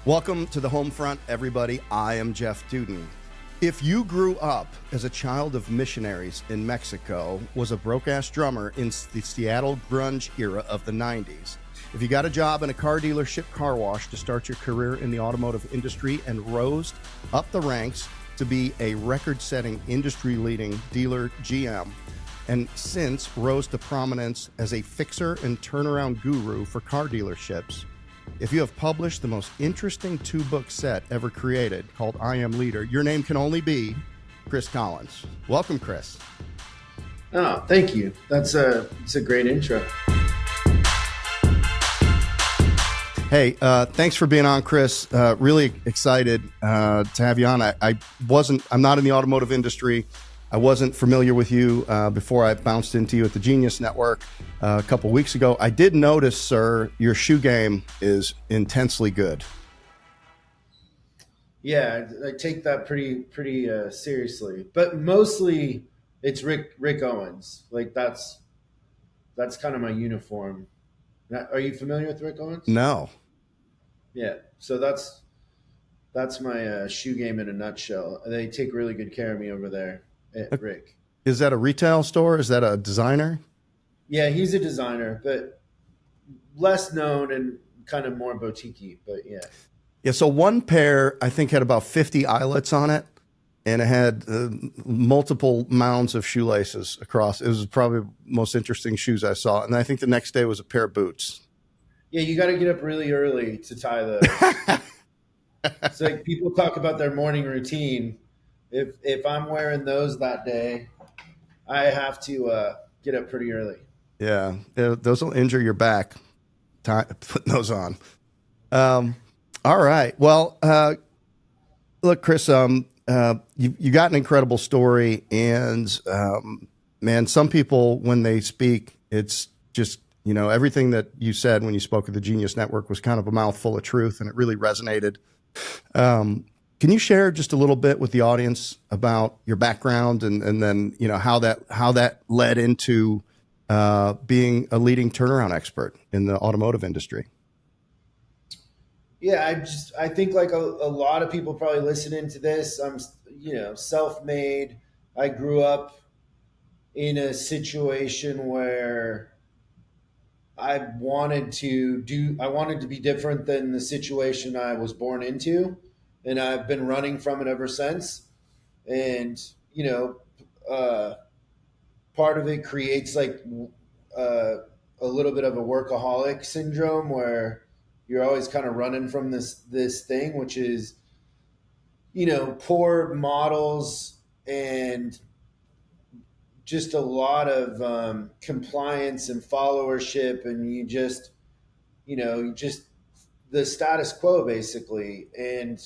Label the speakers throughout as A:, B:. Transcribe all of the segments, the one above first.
A: Welcome to the Homefront, everybody. I am Jeff Dudan. If you grew up as a child of missionaries in Mexico, was a broke-ass drummer in the Seattle grunge era of the 90s, if you got a job in a car dealership car wash to start your career in the automotive industry and rose up the ranks to be a record-setting, industry-leading dealer GM, and since rose to prominence as a fixer and turnaround guru for car dealerships, if you have published the most interesting two-book set ever created called I Am Leader, your name can only be Chris Collins. Welcome, Chris.
B: Oh, thank you. It's a great intro.
A: Hey, thanks for being on, Chris. Really excited to have you on. I'm not in the automotive industry. I wasn't familiar with you before I bounced into you at the Genius Network a couple weeks ago. I did notice, sir, your shoe game is intensely good.
B: Yeah, I take that pretty seriously, but mostly it's Rick Owens. Like that's kind of my uniform. Are you familiar with Rick Owens?
A: No.
B: Yeah, so that's my shoe game in a nutshell. They take really good care of me over there at Rick.
A: Is that a retail store? Is that a designer?
B: Yeah, he's a designer, but less known and kind of more boutique-y, but yeah.
A: Yeah, so one pair, I think, had about 50 eyelets on it, and it had multiple mounds of shoelaces across. It was probably the most interesting shoes I saw. And I think the next day was a pair of boots.
B: Yeah, you got to get up really early to tie those. It's like people talk about their morning routine. If I'm wearing those that day, I have to get up pretty early.
A: Yeah, those will injure your back, putting those on. All right. Well, look, Chris, you got an incredible story. And, man, some people, when they speak, it's just, everything that you said when you spoke at the Genius Network was kind of a mouthful of truth, and it really resonated. Can you share just a little bit with the audience about your background and then, how that led into being a leading turnaround expert in the automotive industry?
B: Yeah, I think like a lot of people probably listening to this, I'm, self-made. I grew up in a situation where I wanted to be different than the situation I was born into. And I've been running from it ever since. And, part of it creates like a little bit of a workaholic syndrome where you're always kind of running from this thing, which is, poor models and just a lot of compliance and followership. And you just the status quo basically. And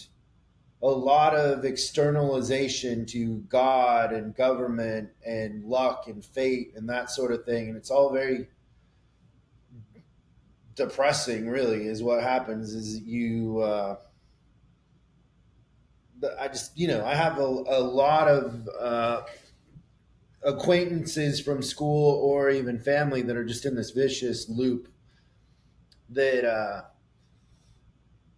B: a lot of externalization to God and government and luck and fate and that sort of thing. And it's all very depressing, really, is what happens is I have a lot of acquaintances from school or even family that are just in this vicious loop that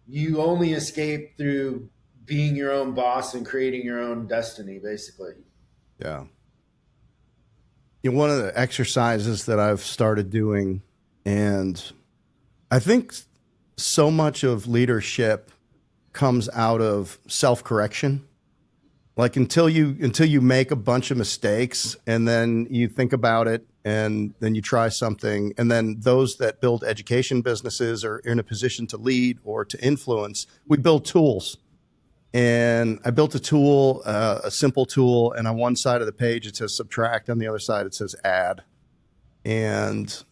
B: you only escape through being your own boss and creating your own destiny, basically.
A: Yeah. One of the exercises that I've started doing, and I think so much of leadership comes out of self-correction. Like until you make a bunch of mistakes and then you think about it and then you try something, and then those that build education businesses are in a position to lead or to influence, we build tools. And I built a tool, a simple tool, and on one side of the page it says subtract, on the other side it says add. And,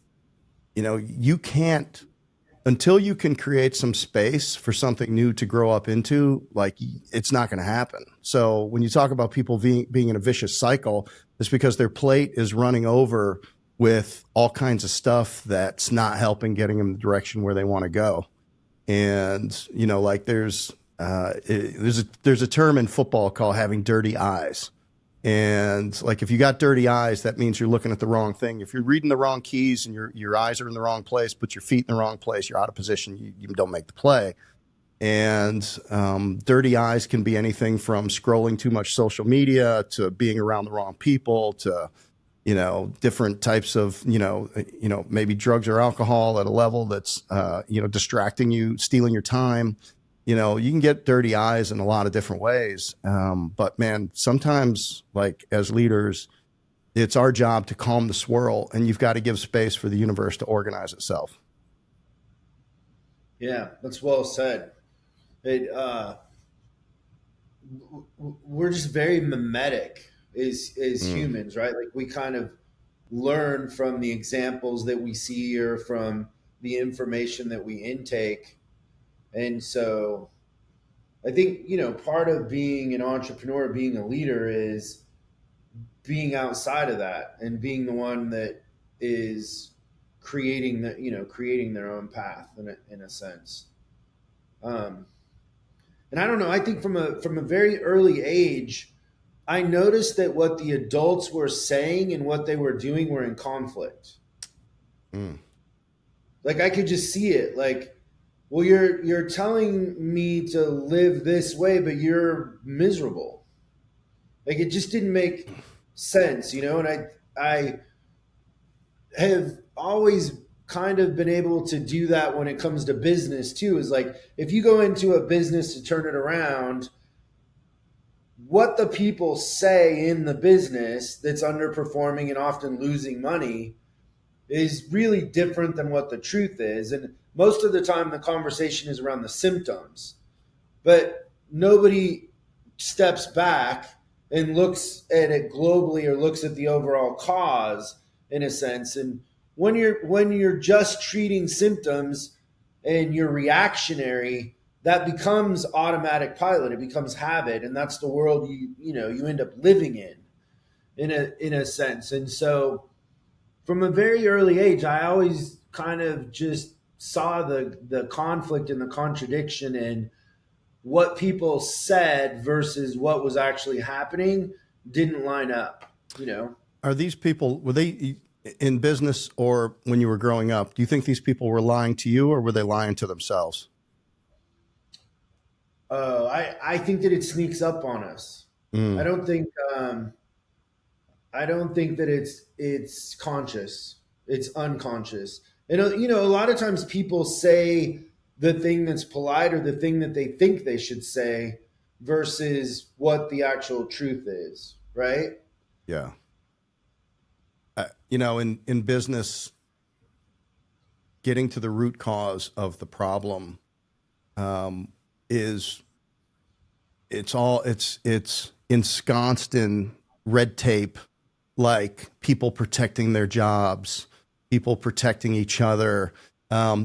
A: you can't, until you can create some space for something new to grow up into, like it's not going to happen. So when you talk about people being in a vicious cycle, it's because their plate is running over with all kinds of stuff that's not helping getting them the direction where they want to go. And, like there's a term in football called having dirty eyes. And like, if you got dirty eyes, that means you're looking at the wrong thing. If you're reading the wrong keys and your eyes are in the wrong place, put your feet in the wrong place, you're out of position, you don't make the play. And dirty eyes can be anything from scrolling too much social media to being around the wrong people to, different types of, maybe drugs or alcohol at a level that's, distracting you, stealing your time. You can get dirty eyes in a lot of different ways. But man, sometimes like as leaders, it's our job to calm the swirl, and you've got to give space for the universe to organize itself.
B: Yeah, that's well said. It we're just very mimetic as
A: Mm.
B: humans, right? Like we kind of learn from the examples that we see or from the information that we intake. And so I think, part of being an entrepreneur, being a leader is being outside of that and being the one that is creating their own path in a sense. Um, and I don't know, I think from a very early age, I noticed that what the adults were saying and what they were doing were in conflict.
A: Mm.
B: Like I could just see it. Like, well, you're telling me to live this way, but you're miserable. Like it just didn't make sense, And I have always kind of been able to do that when it comes to business too. Is like if you go into a business to turn it around, what the people say in the business that's underperforming and often losing money is really different than what the truth is. And most of the time, the conversation is around the symptoms, but nobody steps back and looks at it globally or looks at the overall cause in a sense. And when you're just treating symptoms and you're reactionary, that becomes automatic pilot. It becomes habit, and that's the world you end up living in a sense. And so from a very early age, I always kind of just saw the conflict and the contradiction in what people said versus what was actually happening didn't line up.
A: Are these people, were they in business or when you were growing up? Do you think these people were lying to you or were they lying to themselves?
B: I think that it sneaks up on us. I
A: Mm.
B: don't think I don't think that it's conscious. It's unconscious. And a lot of times people say the thing that's polite or the thing that they think they should say versus what the actual truth is, right?
A: Yeah. In business, getting to the root cause of the problem is it's ensconced in red tape, like people protecting their jobs, people protecting each other,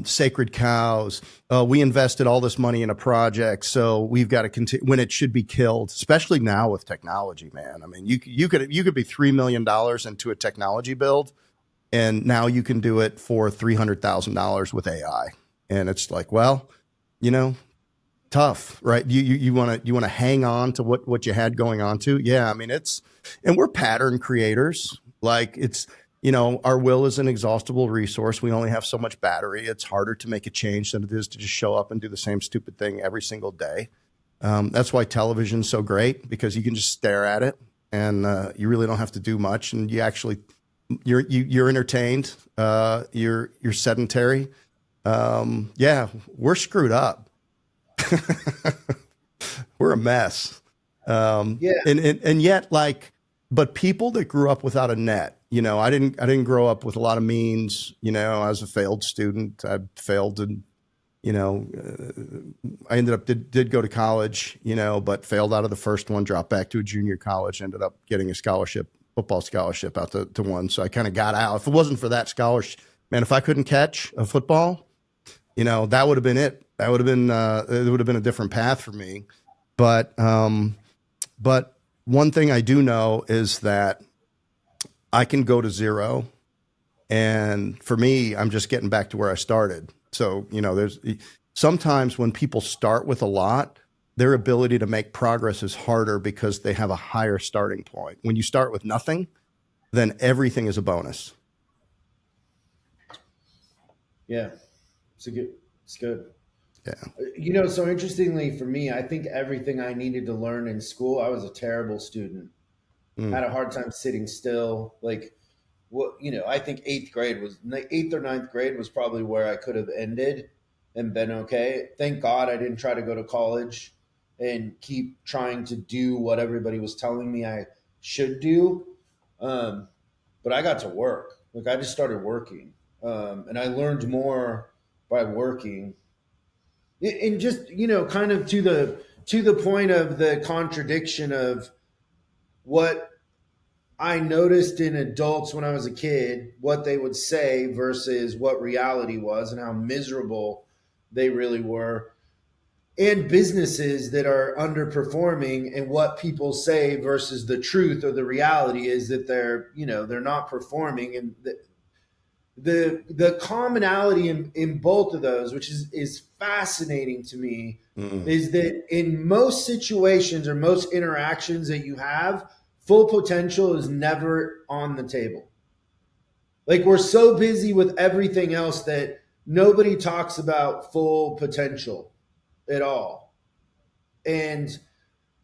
A: sacred cows. We invested all this money in a project, so we've got to continue when it should be killed. Especially now with technology, man. I mean, you could be $3 million into a technology build, and now you can do it for $300,000 with AI. And it's like, well, you know, tough, right? You want to hang on to what you had going on to. Yeah, I mean and we're pattern creators. Like our will is an inexhaustible resource. We only have so much battery. It's harder to make a change than it is to just show up and do the same stupid thing every single day. That's why television's so great, because you can just stare at it and you really don't have to do much, and you're entertained. You're sedentary. Yeah, we're screwed up. We're a mess.
B: Yeah.
A: And yet, like, but people that grew up without a net, I didn't grow up with a lot of means. I was a failed student. I failed and, I ended up did go to college, but failed out of the first one, dropped back to a junior college, ended up getting a football scholarship out to one. So I kind of got out. If it wasn't for that scholarship, man, if I couldn't catch a football, that would have been it. That would have been it would have been a different path for me. But one thing I do know is that I can go to zero, and for me, I'm just getting back to where I started. So there's sometimes when people start with a lot, their ability to make progress is harder because they have a higher starting point. When you start with nothing, then everything is a bonus.
B: Yeah. It's good.
A: Yeah.
B: You know, so interestingly for me, I think everything I needed to learn in school, I was a terrible student.
A: Mm.
B: Had a hard time sitting still. Like, what, you know, I think eighth or ninth grade was probably where I could have ended and been okay. Thank God I didn't try to go to college and keep trying to do what everybody was telling me I should do. Um, but I got to work. Like, I just started working, and I learned more by working. And just, you know, kind of to the point of the contradiction of what I noticed in adults when I was a kid, what they would say versus what reality was and how miserable they really were. And businesses that are underperforming and what people say versus the truth or the reality is that they're, you know, they're not performing. And the commonality in both of those, which is fascinating to me,
A: Mm.
B: is that in most situations or most interactions that you have, full potential is never on the table. Like, we're so busy with everything else that nobody talks about full potential at all. And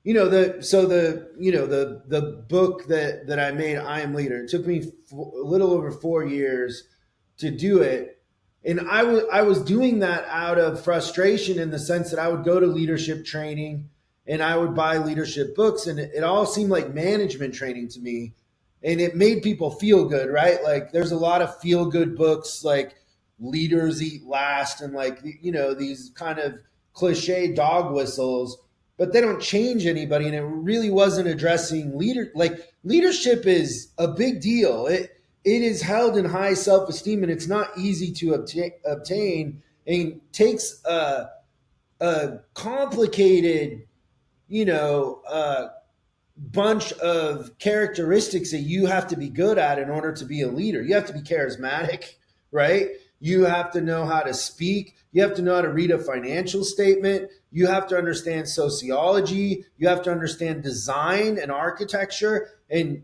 B: you know, the book that I made, I Am Leader, it took me a little over 4 years to do it. And I was doing that out of frustration, in the sense that I would go to leadership training and I would buy leadership books, and it all seemed like management training to me. And it made people feel good, right? Like, there's a lot of feel good books like Leaders Eat Last, and, like, you know, these kind of cliche dog whistles, but they don't change anybody. And it really wasn't addressing leadership is a big deal. It is held in high self-esteem, and it's not easy to obtain, and takes a complicated, you know, bunch of characteristics that you have to be good at in order to be a leader. You have to be charismatic, right? You have to know how to speak. You have to know how to read a financial statement. You have to understand sociology. You have to understand design and architecture, and,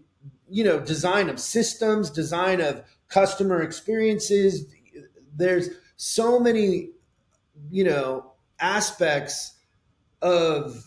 B: you know, design of systems, design of customer experiences. There's so many, you know, aspects of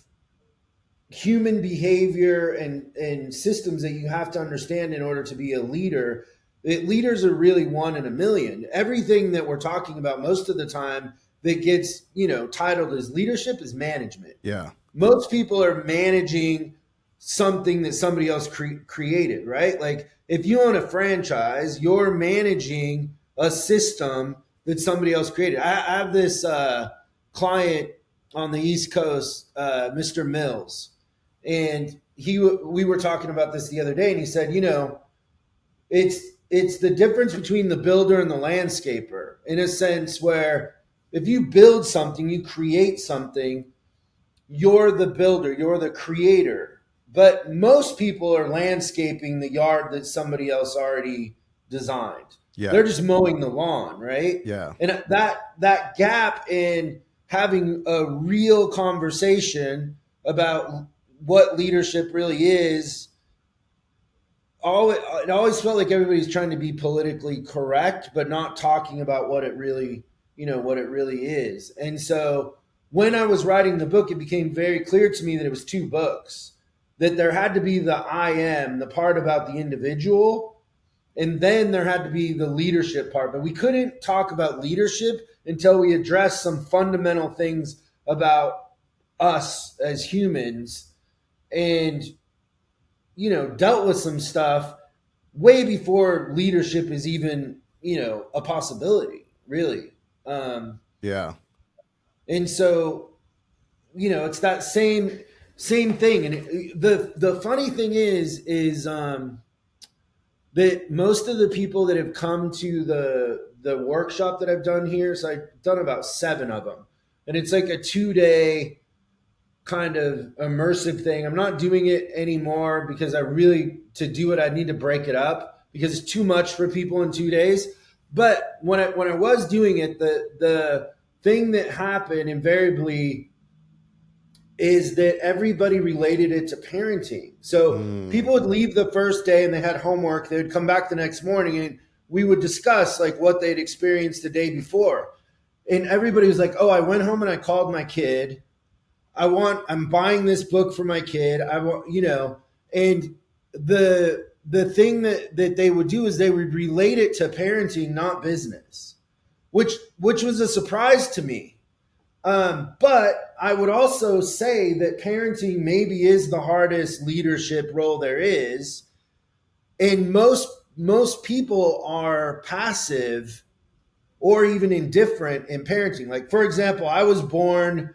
B: human behavior and systems that you have to understand in order to be a leader. Leaders are really one in a million. Everything that we're talking about most of the time that gets, you know, titled as leadership is management.
A: Yeah.
B: Most people are managing something that somebody else created, right? Like, if you own a franchise, you're managing a system that somebody else created. I have this client on the East Coast, Mr. Mills, and we were talking about this the other day, and he said, you know, it's the difference between the builder and the landscaper, in a sense where if you build something, you create something, you're the builder, you're the creator. But most people are landscaping the yard that somebody else already designed.
A: Yeah.
B: They're just mowing the lawn, right?
A: Yeah.
B: And that gap in having a real conversation about what leadership really is, it always felt like everybody's trying to be politically correct, but not talking about what it really, you know, what it really is. And so when I was writing the book, it became very clear to me that it was two books, that there had to be the I am, the part about the individual, and then there had to be the leadership part. But we couldn't talk about leadership until we addressed some fundamental things about us as humans, and, you know, dealt with some stuff way before leadership is even, you know, a possibility, really.
A: Yeah.
B: And so, you know, it's that same thing. And the funny thing is that most of the people that have come to the workshop that I've done here, so I've done about 7 of them, and it's like a 2-day kind of immersive thing. I'm not doing it anymore because to do it, I need to break it up because it's too much for people in 2 days. But when I was doing it, the thing that happened invariably is that everybody related it to parenting. So people would leave the first day and they had homework. They would come back the next morning and we would discuss like what they'd experienced the day before. and everybody was like, oh, I went home and I called my kid. I'm buying this book for my kid. I want, and the thing that they would do is they would relate it to parenting, not business, which was a surprise to me. But I would also say that parenting maybe is the hardest leadership role there is, and most people are passive or even indifferent in parenting. Like, for example, I was born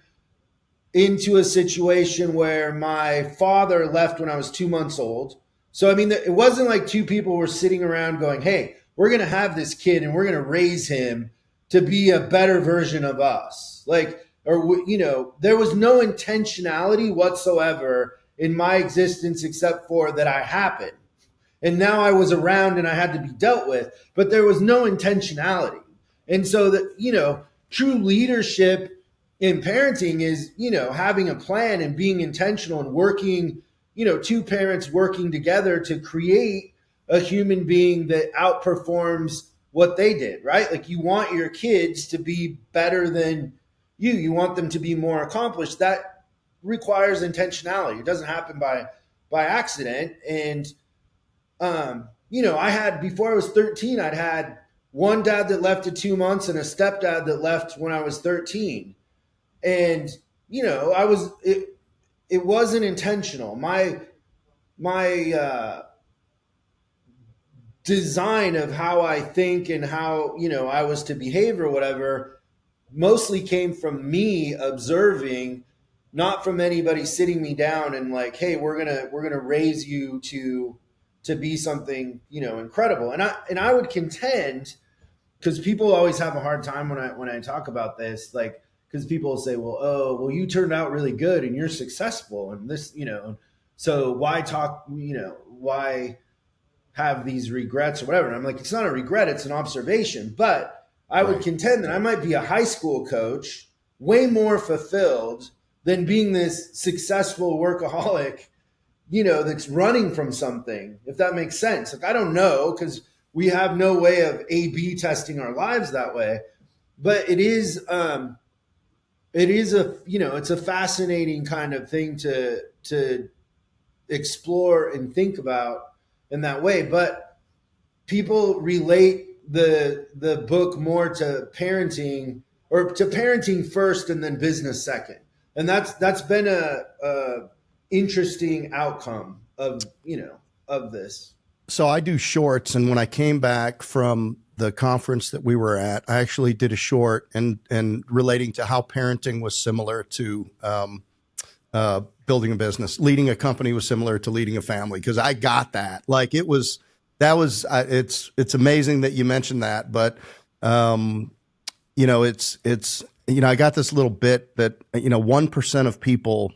B: into a situation where my father left when I was 2 months old. So, I mean, it wasn't like two people were sitting around going, hey, we're going to have this kid and we're going to raise him to be a better version of us. Like, or, there was no intentionality whatsoever in my existence except for that I happened. And now I was around and I had to be dealt with, but there was no intentionality. And so that, true leadership in parenting is, having a plan and being intentional and working, two parents working together to create a human being that outperforms what they did, right? Like, you want your kids to be better than you. You want them to be more accomplished. That requires intentionality. It doesn't happen by accident. And I had, before I was 13, I'd had one dad that left at 2 months and a stepdad that left when I was 13. And, it wasn't intentional. My design of how I think and how, I was to behave or whatever mostly came from me observing, not from anybody sitting me down and like, hey, we're gonna raise you to be something, incredible. And I would contend, because people always have a hard time when I talk about this, like, because people will say, well, you turned out really good and you're successful and this, so why talk, why have these regrets or whatever. And I'm like, it's not a regret, it's an observation. But I would contend that I might be a high school coach, way more fulfilled than being this successful workaholic, that's running from something, if that makes sense. Like, I don't know, because we have no way of A/B testing our lives that way. But it is it's a fascinating kind of thing to explore and think about in that way. But people relate the book more to parenting, or to parenting first and then business second. And that's been a interesting outcome of this.
A: So I do shorts, and when I came back from the conference that we were at, I actually did a short and relating to how parenting was similar to building a business. Leading a company was similar to leading a family, because I got that. Like, it's amazing that you mentioned that, but I got this little bit that 1% of people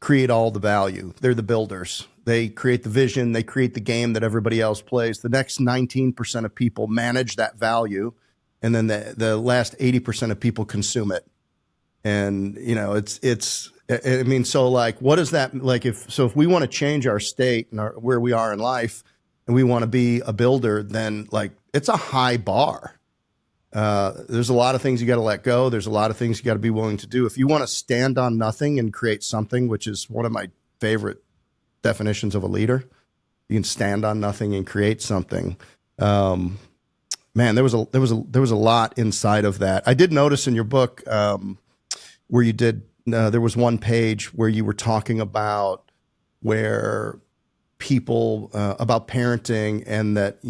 A: create all the value. They're the builders. They create the vision. They create the game that everybody else plays. The next 19% of people manage that value, and then the last 80% of people consume it. And so like, what is that like? If we want to change our state and where we are in life, and we want to be a builder, then like, it's a high bar. There's a lot of things you got to let go. There's a lot of things you got to be willing to do. If you want to stand on nothing and create something, which is one of my favorite definitions of a leader, you can stand on nothing and create something. Man, there was a lot inside of that. I did notice in your book where you did there was one page where you were talking about where people about parenting, and that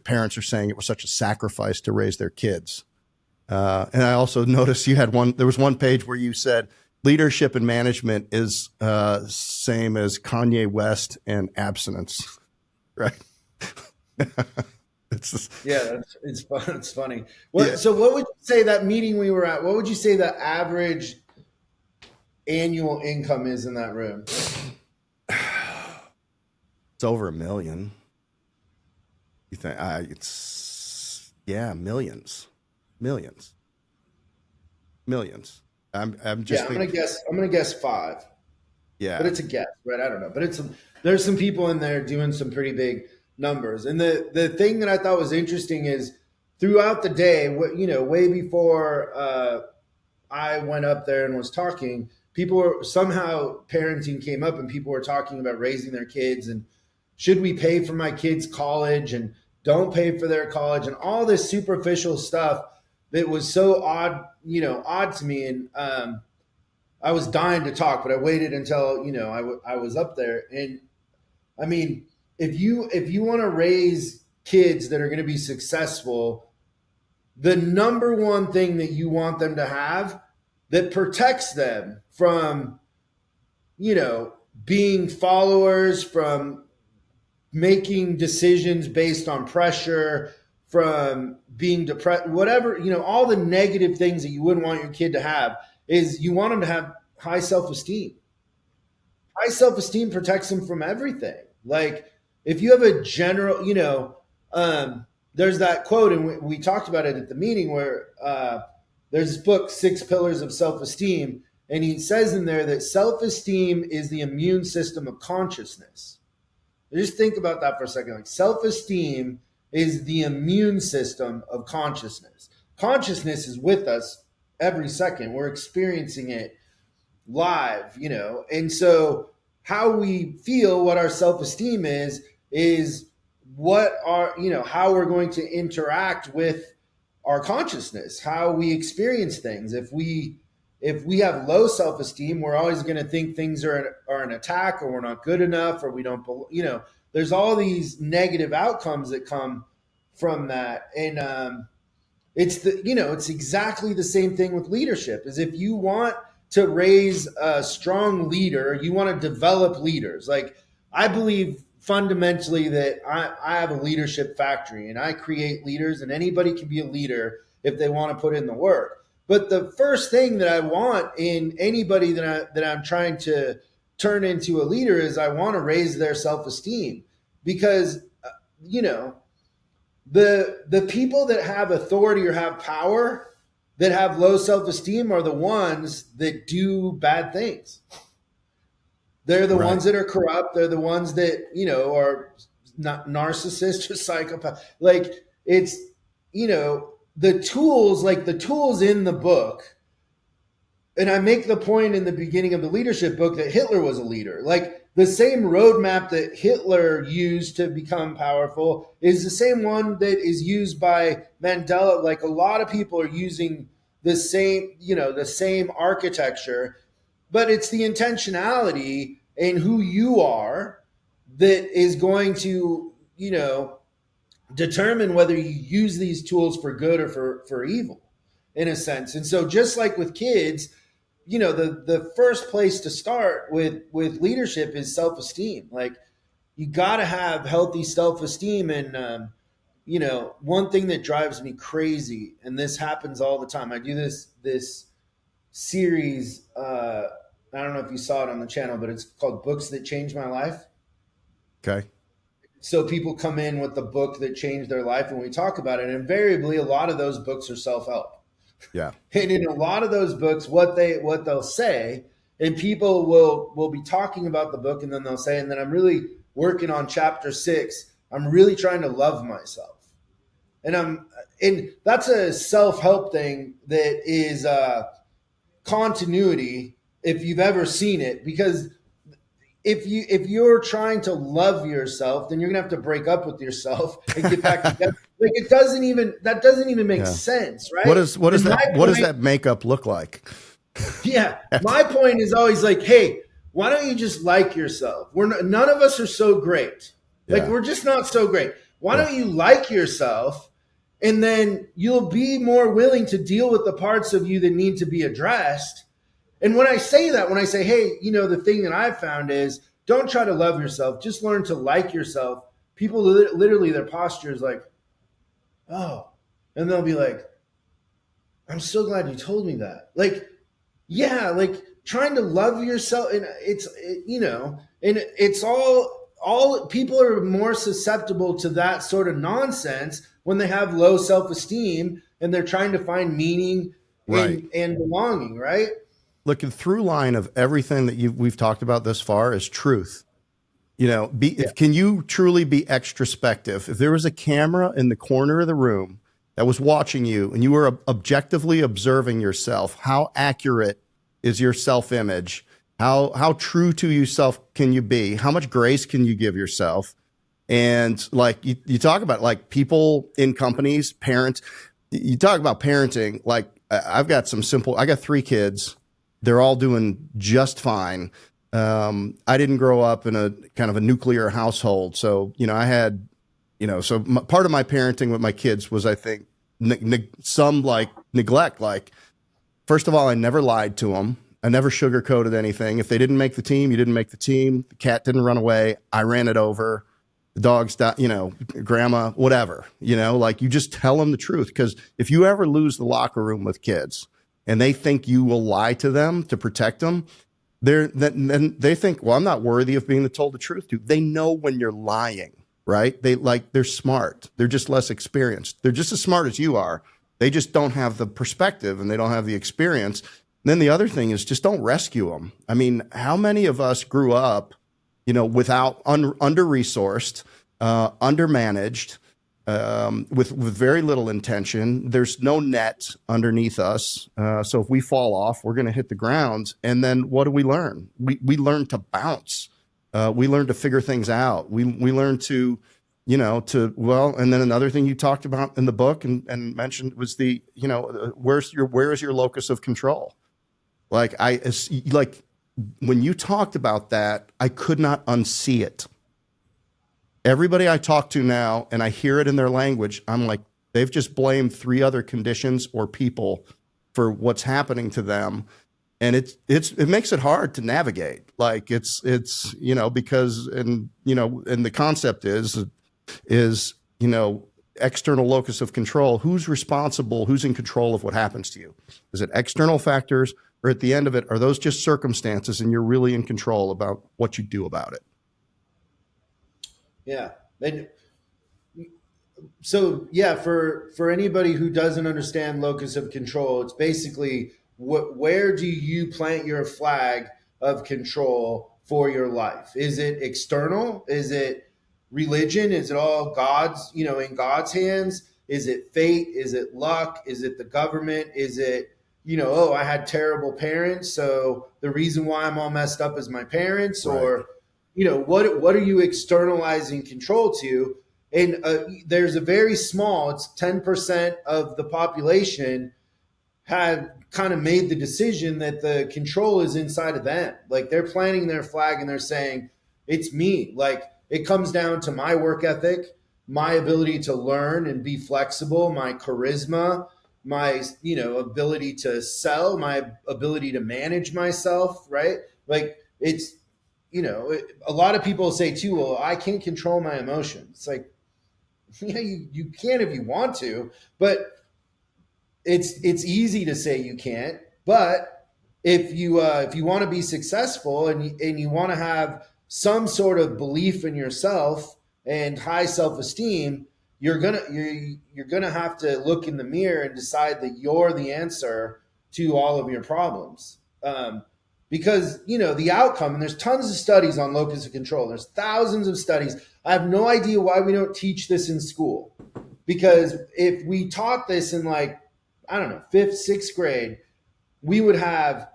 A: parents are saying it was such a sacrifice to raise their kids. And I also noticed there was one page where you said leadership and management is same as Kanye West and abstinence, right?
B: It's fun. It's funny. So what would you say that meeting we were at? What would you say the average annual income is in that room?
A: It's over $1 million. You think millions. I'm gonna guess 5.
B: Yeah, but it's a guess, right? I don't know, but there's some people in there doing some pretty big numbers. And the thing that I thought was interesting is throughout the day, you know, way before I went up there and was talking, people were somehow parenting came up and people were talking about raising their kids and should we pay for my kids' college and don't pay for their college and all this superficial stuff that was so odd, you know, odd to me. And I was dying to talk, but I waited until, you know, I was up there. And I mean, if you want to raise kids that are going to be successful, the number one thing that you want them to have that protects them from, you know, being followers, from making decisions based on pressure, from being depressed, whatever, you know, all the negative things that you wouldn't want your kid to have, is you want them to have high self-esteem. High self-esteem protects them from everything. Like if you have a general, you know, there's that quote, and we talked about it at the meeting, where there's this book, Six Pillars of Self-Esteem, and he says in there that self-esteem is the immune system of consciousness. Just think about that for a second. Like self-esteem is the immune system of consciousness. Consciousness is with us every second. We're experiencing it live, you know. And so how we feel, what our self-esteem is what our, you know, how we're going to interact with our consciousness, how we experience things. If we have low self-esteem, we're always going to think things are an attack, or we're not good enough, or we don't, you know, there's all these negative outcomes that come from that. And it's it's exactly the same thing with leadership. Is if you want to raise a strong leader, you want to develop leaders. Like I believe fundamentally that I have a leadership factory and I create leaders, and anybody can be a leader if they want to put in the work. But the first thing that I want in anybody that I'm trying to turn into a leader is I want to raise their self-esteem, because you know, the people that have authority or have power that have low self-esteem are the ones that do bad things. They're the ones that are corrupt. They're the ones that, you know, are not narcissists or psychopaths. Like it's, you know, the tools in the book. And I make the point in the beginning of the leadership book that Hitler was a leader. Like the same roadmap that Hitler used to become powerful is the same one that is used by Mandela. Like a lot of people are using the same, you know, the same architecture, but it's the intentionality and who you are that is going to, you know, determine whether you use these tools for good or for evil, in a sense. And so just like with kids, you know, the first place to start with leadership is self-esteem. Like you got to have healthy self-esteem. And you know, one thing that drives me crazy, and this happens all the time, I do this series, I don't know if you saw it on the channel, but it's called Books That Changed My Life.
A: Okay. So
B: people come in with the book that changed their life, and we talk about it. And invariably, a lot of those books are self-help.
A: Yeah.
B: And in a lot of those books, what they'll say, and people will be talking about the book, and then they'll say, and then I'm really working on chapter 6. I'm really trying to love myself. And that's a self-help thing that is continuity, if you've ever seen it, because if you're trying to love yourself, then you're gonna have to break up with yourself and get back together. Like that doesn't even make sense, right?
A: What does that makeup look like?
B: Yeah, my point is always like, hey, why don't you just like yourself? None of us are so great. Like we're just not so great. Why don't you like yourself? And then you'll be more willing to deal with the parts of you that need to be addressed. And when I say, hey, you know, the thing that I've found is don't try to love yourself. Just learn to like yourself. People literally, their posture is like, oh, and they'll be like, I'm so glad you told me that. Like, yeah, like trying to love yourself. And you know, and it's all people are more susceptible to that sort of nonsense when they have low self-esteem and they're trying to find meaning and belonging, right?
A: Look, the through line of everything that we've talked about thus far is truth. You know, can you truly be extrospective? If there was a camera in the corner of the room that was watching you and you were objectively observing yourself, how accurate is your self-image? How true to yourself can you be? How much grace can you give yourself? And like you talk about like people in companies, parents, you talk about parenting. Like I got 3 kids. They're all doing just fine. I didn't grow up in a kind of a nuclear household. So, I had, part of my parenting with my kids was, I think, some like neglect. Like, first of all, I never lied to them. I never sugarcoated anything. If they didn't make the team, you didn't make the team. The cat didn't run away. I ran it over. The dog's, grandma, whatever, like you just tell them the truth. Because if you ever lose the locker room with kids and they think you will lie to them to protect them, then they think, well, I'm not worthy of being told the truth to. They know when you're lying, right? They're smart. They're just less experienced. They're just as smart as you are. They just don't have the perspective and they don't have the experience. And then the other thing is just don't rescue them. I mean, how many of us grew up, without under-resourced, undermanaged, with very little intention. There's no net underneath us. So if we fall off, we're going to hit the ground. And then what do we learn? We learn to bounce. We learn to figure things out. We learn to, and then another thing you talked about in the book and mentioned was where is your locus of control? Like when you talked about that, I could not unsee it. Everybody I talk to now, and I hear it in their language, I'm like, they've just blamed 3 other conditions or people for what's happening to them. And it makes it hard to navigate. Like it's, because, and the concept is, external locus of control. Who's responsible? Who's in control of what happens to you? Is it external factors? Or at the end of it, are those just circumstances and you're really in control about what you do about it?
B: Yeah. And so, yeah, for anybody who doesn't understand locus of control, it's basically where do you plant your flag of control for your life? Is it external? Is it religion? Is it all God's, in God's hands? Is it fate? Is it luck? Is it the government? Is it, I had terrible parents, so the reason why I'm all messed up is my parents? Right. Or, what are you externalizing control to? And there's a very small, it's 10% of the population had kind of made the decision that the control is inside of them. Like they're planting their flag and they're saying, it's me. Like it comes down to my work ethic, my ability to learn and be flexible, my charisma, my ability to sell, my ability to manage myself, right? Like it's a lot of people say too, well, I can't control my emotions. It's like, yeah, you can if you want to, but it's easy to say you can't. But if you want to be successful and you want to have some sort of belief in yourself and high self-esteem, you're gonna have to look in the mirror and decide that you're the answer to all of your problems. Because the outcome, and there's tons of studies on locus of control. There's thousands of studies. I have no idea why we don't teach this in school. Because if we taught this in 5th, 6th grade, we would have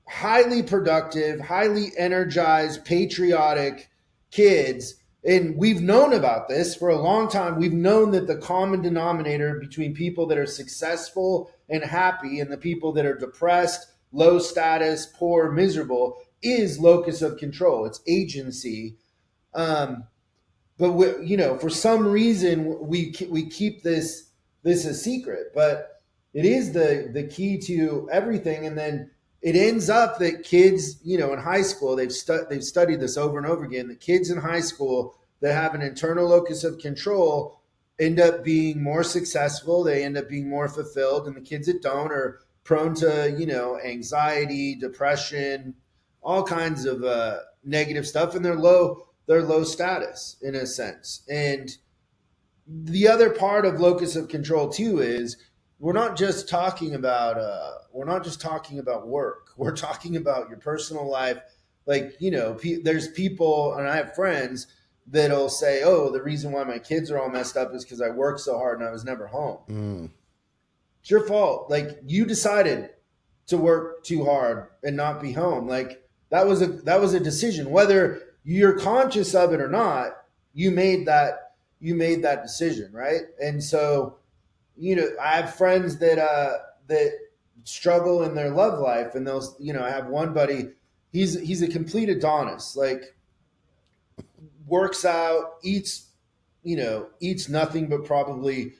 B: highly productive, highly energized, patriotic kids. And we've known about this for a long time. We've known that the common denominator between people that are successful and happy and the people that are depressed, low status, poor, miserable is locus of control. It's agency. But for some reason we keep this a secret, but it is the key to everything. And then it ends up that kids, in high school, they've studied this over and over again, that kids in high school that have an internal locus of control end up being more successful. They end up being more fulfilled, and the kids that don't are prone to, anxiety, depression, all kinds of negative stuff, and they're low status in a sense. And the other part of locus of control too is we're not just talking about work. We're talking about your personal life. Like, there's people, and I have friends that'll say, oh, the reason why my kids are all messed up is because I worked so hard and I was never home. It's your fault. Like, you decided to work too hard and not be home. Like, that was a decision. Whether you're conscious of it or not, you made that decision, right? And so, I have friends that struggle in their love life, and those, I have one buddy, he's a complete Adonis, like, works out, eats nothing but probably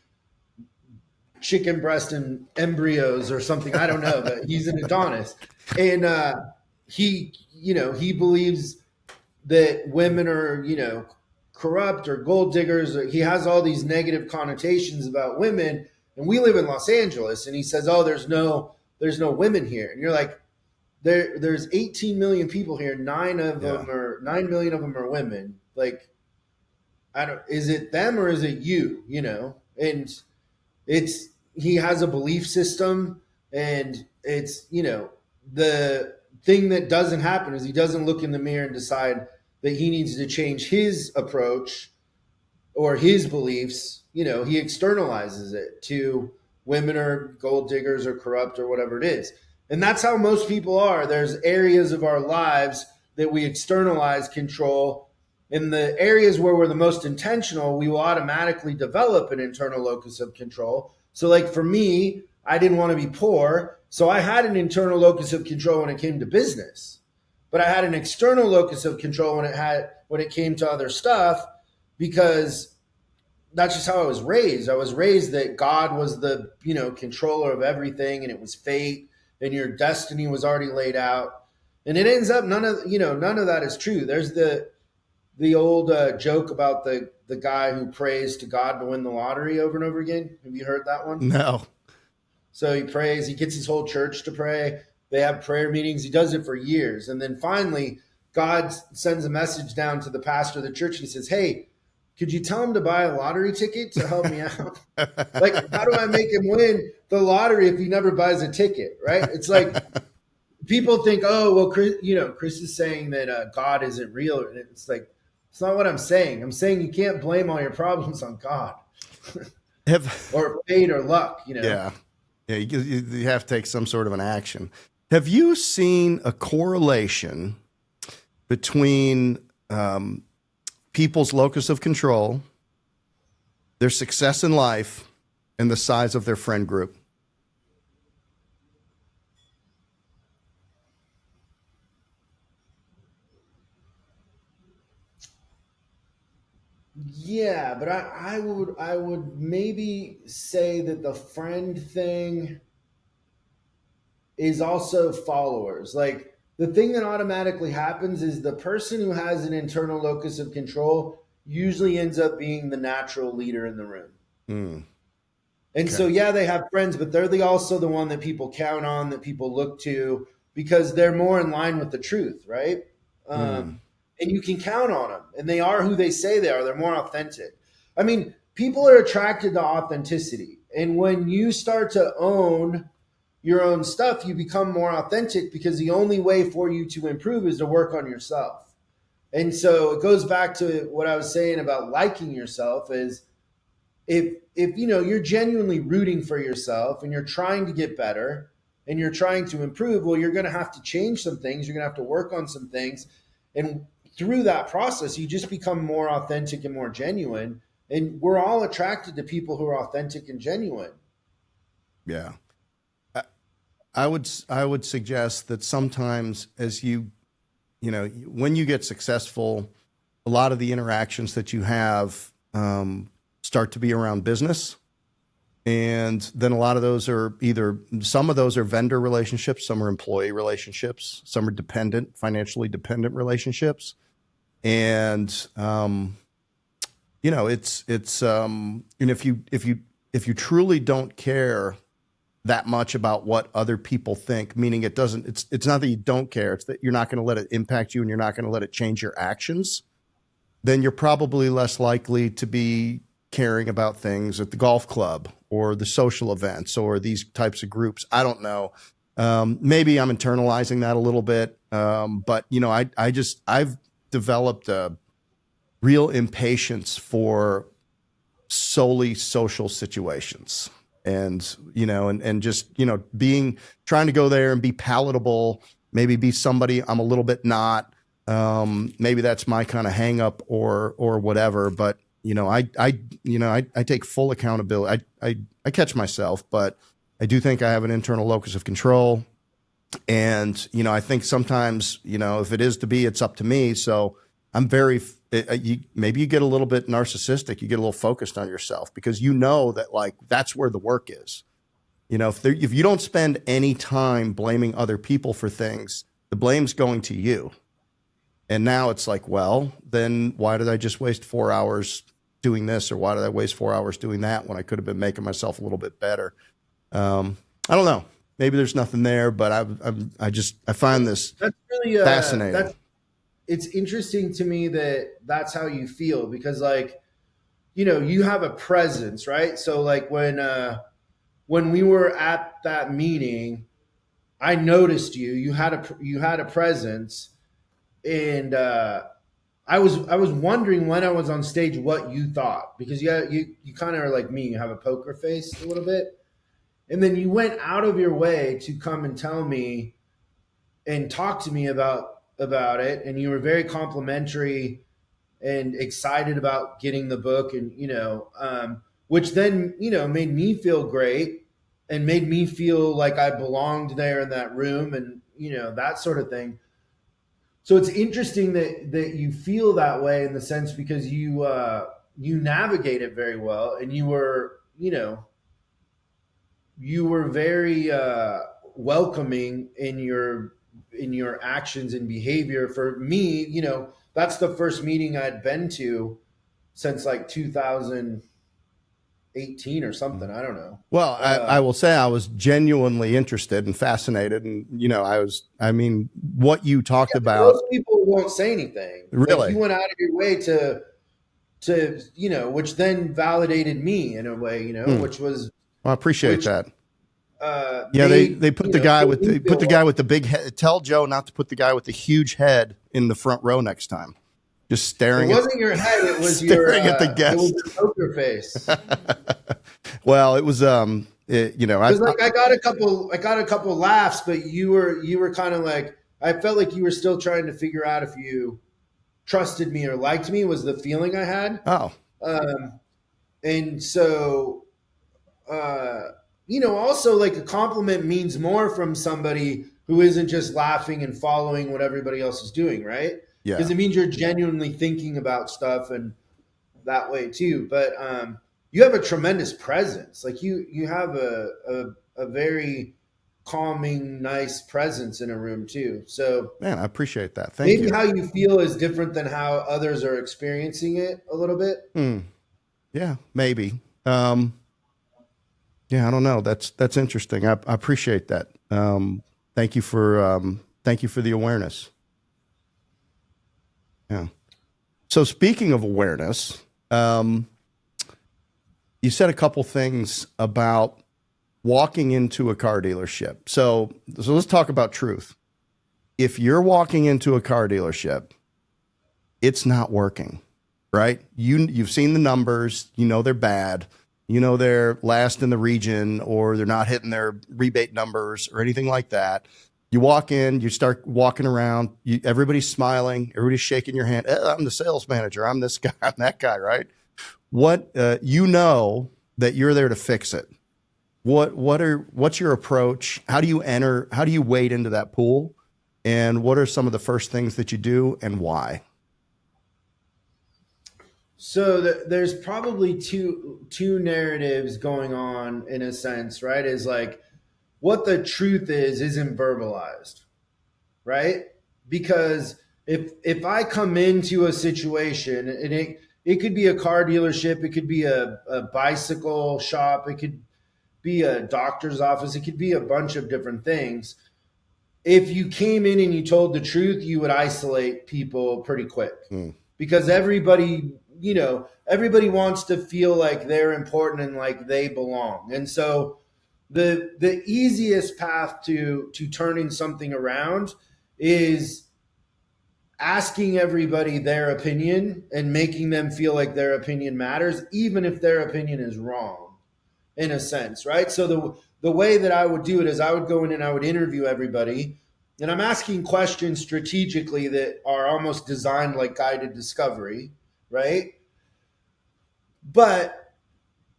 B: chicken breast and embryos or something. I don't know, but he's an Adonis. And he believes that women are, corrupt or gold diggers. Or he has all these negative connotations about women. And we live in Los Angeles, and he says, oh, there's no women here. And you're like, there's 18 million people here. 9 million of them are women. Like, is it them or is it you? And he has a belief system, and it's, the thing that doesn't happen is he doesn't look in the mirror and decide that he needs to change his approach or his beliefs. He externalizes it to women are gold diggers or corrupt or whatever it is. And that's how most people are. There's areas of our lives that we externalize control. In the areas where we're the most intentional, we will automatically develop an internal locus of control. So, like, for me, I didn't want to be poor. So I had an internal locus of control when it came to business, but I had an external locus of control when it came to other stuff, because that's just how I was raised. I was raised that God was the, controller of everything, and it was fate, and your destiny was already laid out. And it ends up none of that is true. There's the old joke about the guy who prays to God to win the lottery over and over again. Have you heard that one?
A: No.
B: So he prays, he gets his whole church to pray. They have prayer meetings. He does it for years. And then finally, God sends a message down to the pastor of the church. And he says, hey, could you tell him to buy a lottery ticket to help me out? Like, how do I make him win the lottery if he never buys a ticket, right? It's like, people think, oh, well, Chris is saying that God isn't real. And it's like, it's not what I'm saying. I'm saying you can't blame all your problems on God or fate or luck,
A: Yeah. Yeah, you have to take some sort of an action. Have you seen a correlation between people's locus of control, their success in life, and the size of their friend group?
B: Yeah, but I would maybe say that the friend thing is also followers. Like, the thing that automatically happens is the person who has an internal locus of control usually ends up being the natural leader in the room. And
A: Okay.
B: so, yeah, they have friends, but they're also the one that people count on, that people look to, because they're more in line with the truth, right? And you can count on them, and they are who they say they are. They're more authentic. I mean, people are attracted to authenticity. And when you start to own your own stuff, you become more authentic, because the only way for you to improve is to work on yourself. And so it goes back to what I was saying about liking yourself. Is if you're genuinely rooting for yourself and you're trying to get better and you're trying to improve, well, you're going to have to change some things. You're going to have to work on some things. And through that process, you just become more authentic and more genuine. And we're all attracted to people who are authentic and genuine.
A: Yeah. I would suggest that sometimes, as when you get successful, a lot of the interactions that you have start to be around business. And then a lot of those are some of those are vendor relationships, some are employee relationships, some are financially dependent relationships. And, if you truly don't care that much about what other people think, meaning it's not that you don't care, it's that you're not going to let it impact you and you're not going to let it change your actions, then you're probably less likely to be caring about things at the golf club or the social events or these types of groups. I don't know. Maybe I'm internalizing that a little bit. But I've developed real impatience for solely social situations. And, and just, trying to go there and be palatable, maybe be somebody I'm a little bit not. Maybe that's my kind of hang up or whatever. But, I take full accountability. I catch myself, but I do think I have an internal locus of control. And, I think sometimes, if it is to be, it's up to me. So I'm very, maybe you get a little bit narcissistic, you get a little focused on yourself because that like, that's where the work is. If you don't spend any time blaming other people for things, the blame's going to you. And now it's like, well, then why did I just waste 4 hours doing this? Or why did I waste 4 hours doing that when I could have been making myself a little bit better? I don't know. Maybe there's nothing there, but I find this
B: that's really
A: fascinating.
B: It's interesting to me that that's how you feel because like, you have a presence, right? So like when we were at that meeting, I noticed you had a presence, and I was wondering when I was on stage what you thought because you kind of are like me, you have a poker face a little bit, and then you went out of your way to come and tell me and talk to me about it, and you were very complimentary and excited about getting the book, and which then made me feel great and made me feel like I belonged there in that room, and that sort of thing. So it's interesting that you feel that way in the sense because you navigate it very well, and you were very welcoming in your actions and behavior. For me, that's the first meeting I'd been to since like 2018 or something. I don't know.
A: Well, I will say I was genuinely interested and fascinated. And, what you talked about.
B: Most people won't say anything.
A: Really?
B: Like, you went out of your way to, which then validated me in a way, which was.
A: Well, I appreciate that.
B: Yeah,
A: they put the guy with the big head. Tell Joe not to put the guy with the huge head in the front row next time. Just staring.
B: It wasn't your head; it was
A: staring at the guest.
B: It was your poker face.
A: Well, it was I
B: got a couple laughs, but you were kind of like, I felt like you were still trying to figure out if you trusted me or liked me. Was the feeling I had.
A: Oh,
B: and so. Also like a compliment means more from somebody who isn't just laughing and following what everybody else is doing, right?
A: Yeah.
B: Because it means you're genuinely thinking about stuff and that way too. But you have a tremendous presence. Like you have a very calming, nice presence in a room too. So
A: man, I appreciate that. Thank you.
B: Maybe how you feel is different than how others are experiencing it a little bit.
A: Yeah, maybe. Yeah, I don't know. That's interesting. I appreciate that. Thank you for the awareness. Yeah. So speaking of awareness, you said a couple things about walking into a car dealership. So let's talk about truth. If you're walking into a car dealership, it's not working, right? You've seen the numbers, they're bad. They're last in the region, or they're not hitting their rebate numbers or anything like that. You walk in, you start walking around, everybody's smiling, everybody's shaking your hand. I'm the sales manager. I'm this guy, I'm that guy, right? What, that you're there to fix it. What's your approach? How do you wade into that pool? And what are some of the first things that you do and why?
B: So there's probably two narratives going on in a sense, right? Is like what the truth isn't verbalized, right? Because if I come into a situation and it could be a car dealership, it could be a bicycle shop, it could be a doctor's office, it could be a bunch of different things. If you came in and you told the truth, you would isolate people pretty quick because everybody wants to feel like they're important and like they belong. And so the easiest path to turning something around is asking everybody their opinion and making them feel like their opinion matters, even if their opinion is wrong, in a sense, right? So the way that I would do it is I would go in and I would interview everybody, and I'm asking questions strategically that are almost designed like guided discovery, right? But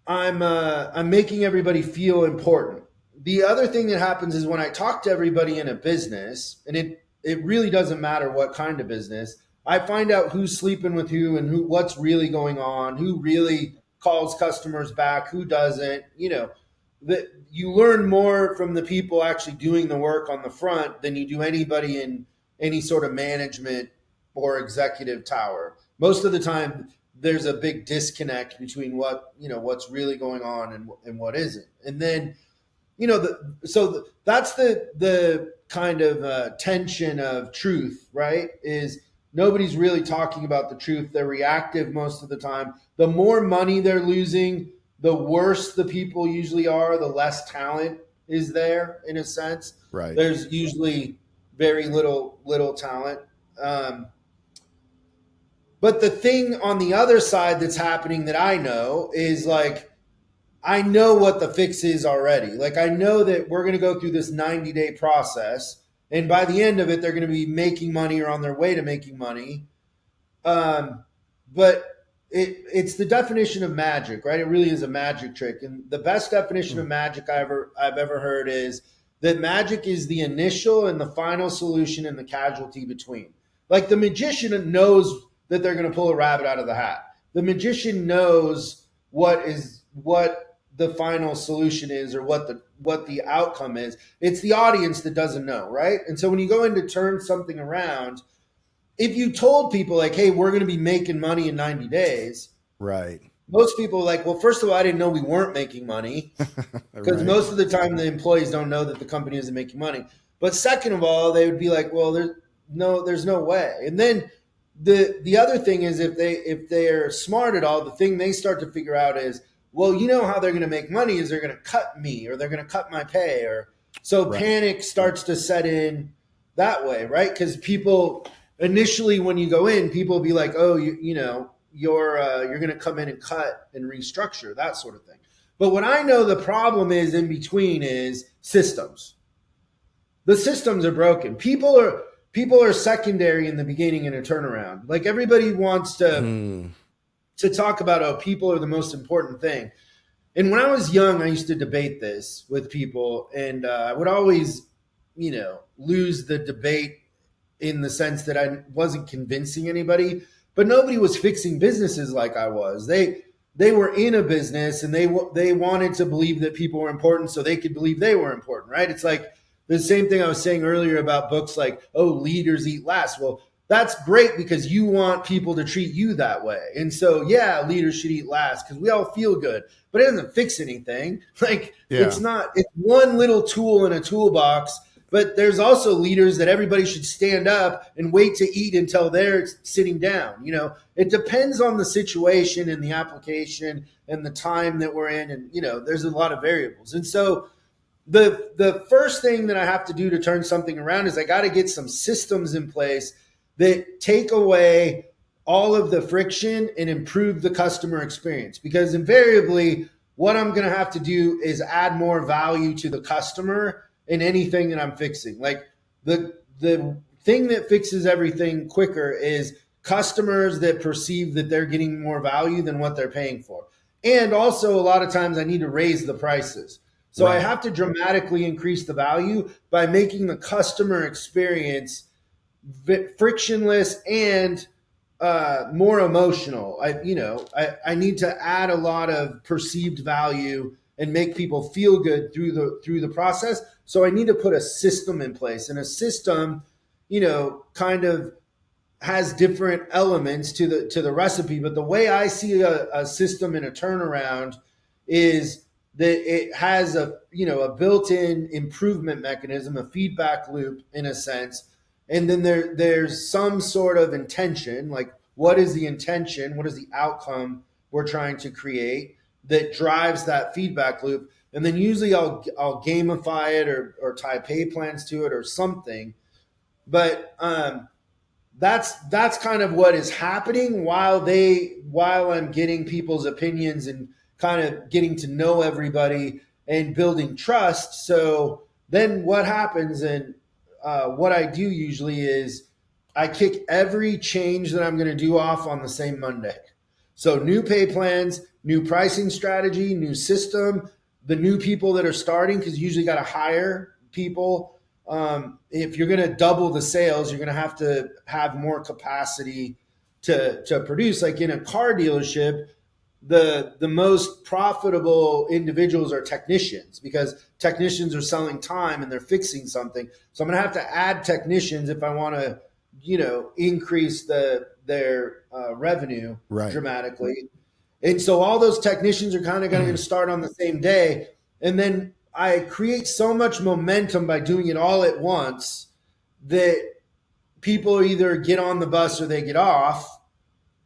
B: I'm making everybody feel important. The other thing that happens is when I talk to everybody in a business, and it really doesn't matter what kind of business, I find out who's sleeping with who and what's really going on, who really calls customers back, who doesn't. That you learn more from the people actually doing the work on the front than you do anybody in any sort of management or executive tower. Most of the time, there's a big disconnect between what's really going on and what isn't. And then that's the kind of tension of truth, right? Is nobody's really talking about the truth. They're reactive most of the time. The more money they're losing, the worse the people usually are, the less talent is there, in a sense.
A: Right.
B: There's usually very little talent. But the thing on the other side that's happening that I know is, like, I know what the fix is already. Like, I know that we're going to go through this 90-day process, and by the end of it, they're going to be making money or on their way to making money. But it's the definition of magic, right? It really is a magic trick. And the best definition of magic I've ever heard is that magic is the initial and the final solution and the casualty between. Like, the magician knows that they're going to pull a rabbit out of the hat. The magician knows what the final solution is, or what the outcome is. It's the audience that doesn't know, right? And so when you go in to turn something around, if you told people, like, hey, we're going to be making money in 90 days,
A: right,
B: most people are like, well, first of all, I didn't know we weren't making money, because
A: right.
B: most of the time the employees don't know that the company isn't making money. But second of all, they would be like, well, there's no way. And then the other thing is, if they're smart at all, the thing they start to figure out is, well, how they're going to make money is they're going to cut me, or they're going to cut my pay, or so
A: Right.
B: Panic starts to set in that way, right? Because people initially, when you go in, people will be like, oh, you're going to come in and cut and restructure, that sort of thing. But what I know the problem is in between is systems. The systems are broken. People are secondary in the beginning in a turnaround. Like, everybody wants to talk about, oh, people are the most important thing. And when I was young, I used to debate this with people, and I would always, lose the debate in the sense that I wasn't convincing anybody, but nobody was fixing businesses like I was. They were in a business, and they wanted to believe that people were important so they could believe they were important, right? It's like the same thing I was saying earlier about books like, oh, leaders eat last. Well, that's great because you want people to treat you that way. And so, yeah, leaders should eat last because we all feel good, but it doesn't fix anything. Like, it's one little tool in a toolbox, but there's also leaders that everybody should stand up and wait to eat until they're sitting down. It depends on the situation and the application and the time that we're in. And, there's a lot of variables. And so the first thing that I have to do to turn something around is I got to get some systems in place that take away all of the friction and improve the customer experience. Because invariably, what I'm going to have to do is add more value to the customer in anything that I'm fixing. Like, the thing that fixes everything quicker is customers that perceive that they're getting more value than what they're paying for. And also, a lot of times I need to raise the prices. So I have to dramatically increase the value by making the customer experience frictionless and more emotional. I need to add a lot of perceived value and make people feel good through the process. So I need to put a system in place, and a system, kind of has different elements to the recipe. But the way I see a system in a turnaround is that it has a built-in improvement mechanism, a feedback loop in a sense. And then there's some sort of intention, like, what is the intention? What is the outcome we're trying to create that drives that feedback loop? And then usually I'll gamify it or tie pay plans to it or something. But that's kind of what is happening while I'm getting people's opinions and kind of getting to know everybody and building trust. So then what happens, and what I do usually is I kick every change that I'm going to do off on the same Monday. So new pay plans, new pricing strategy, new system, the new people that are starting, because you usually got to hire people. If you're going to double the sales, you're going to have more capacity to produce. Like in a car dealership, the most profitable individuals are technicians, because technicians are selling time and they're fixing something. So I'm going to have to add technicians if I want to, increase their revenue dramatically. And so all those technicians are kind of going to start on the same day. And then I create so much momentum by doing it all at once that people either get on the bus or they get off.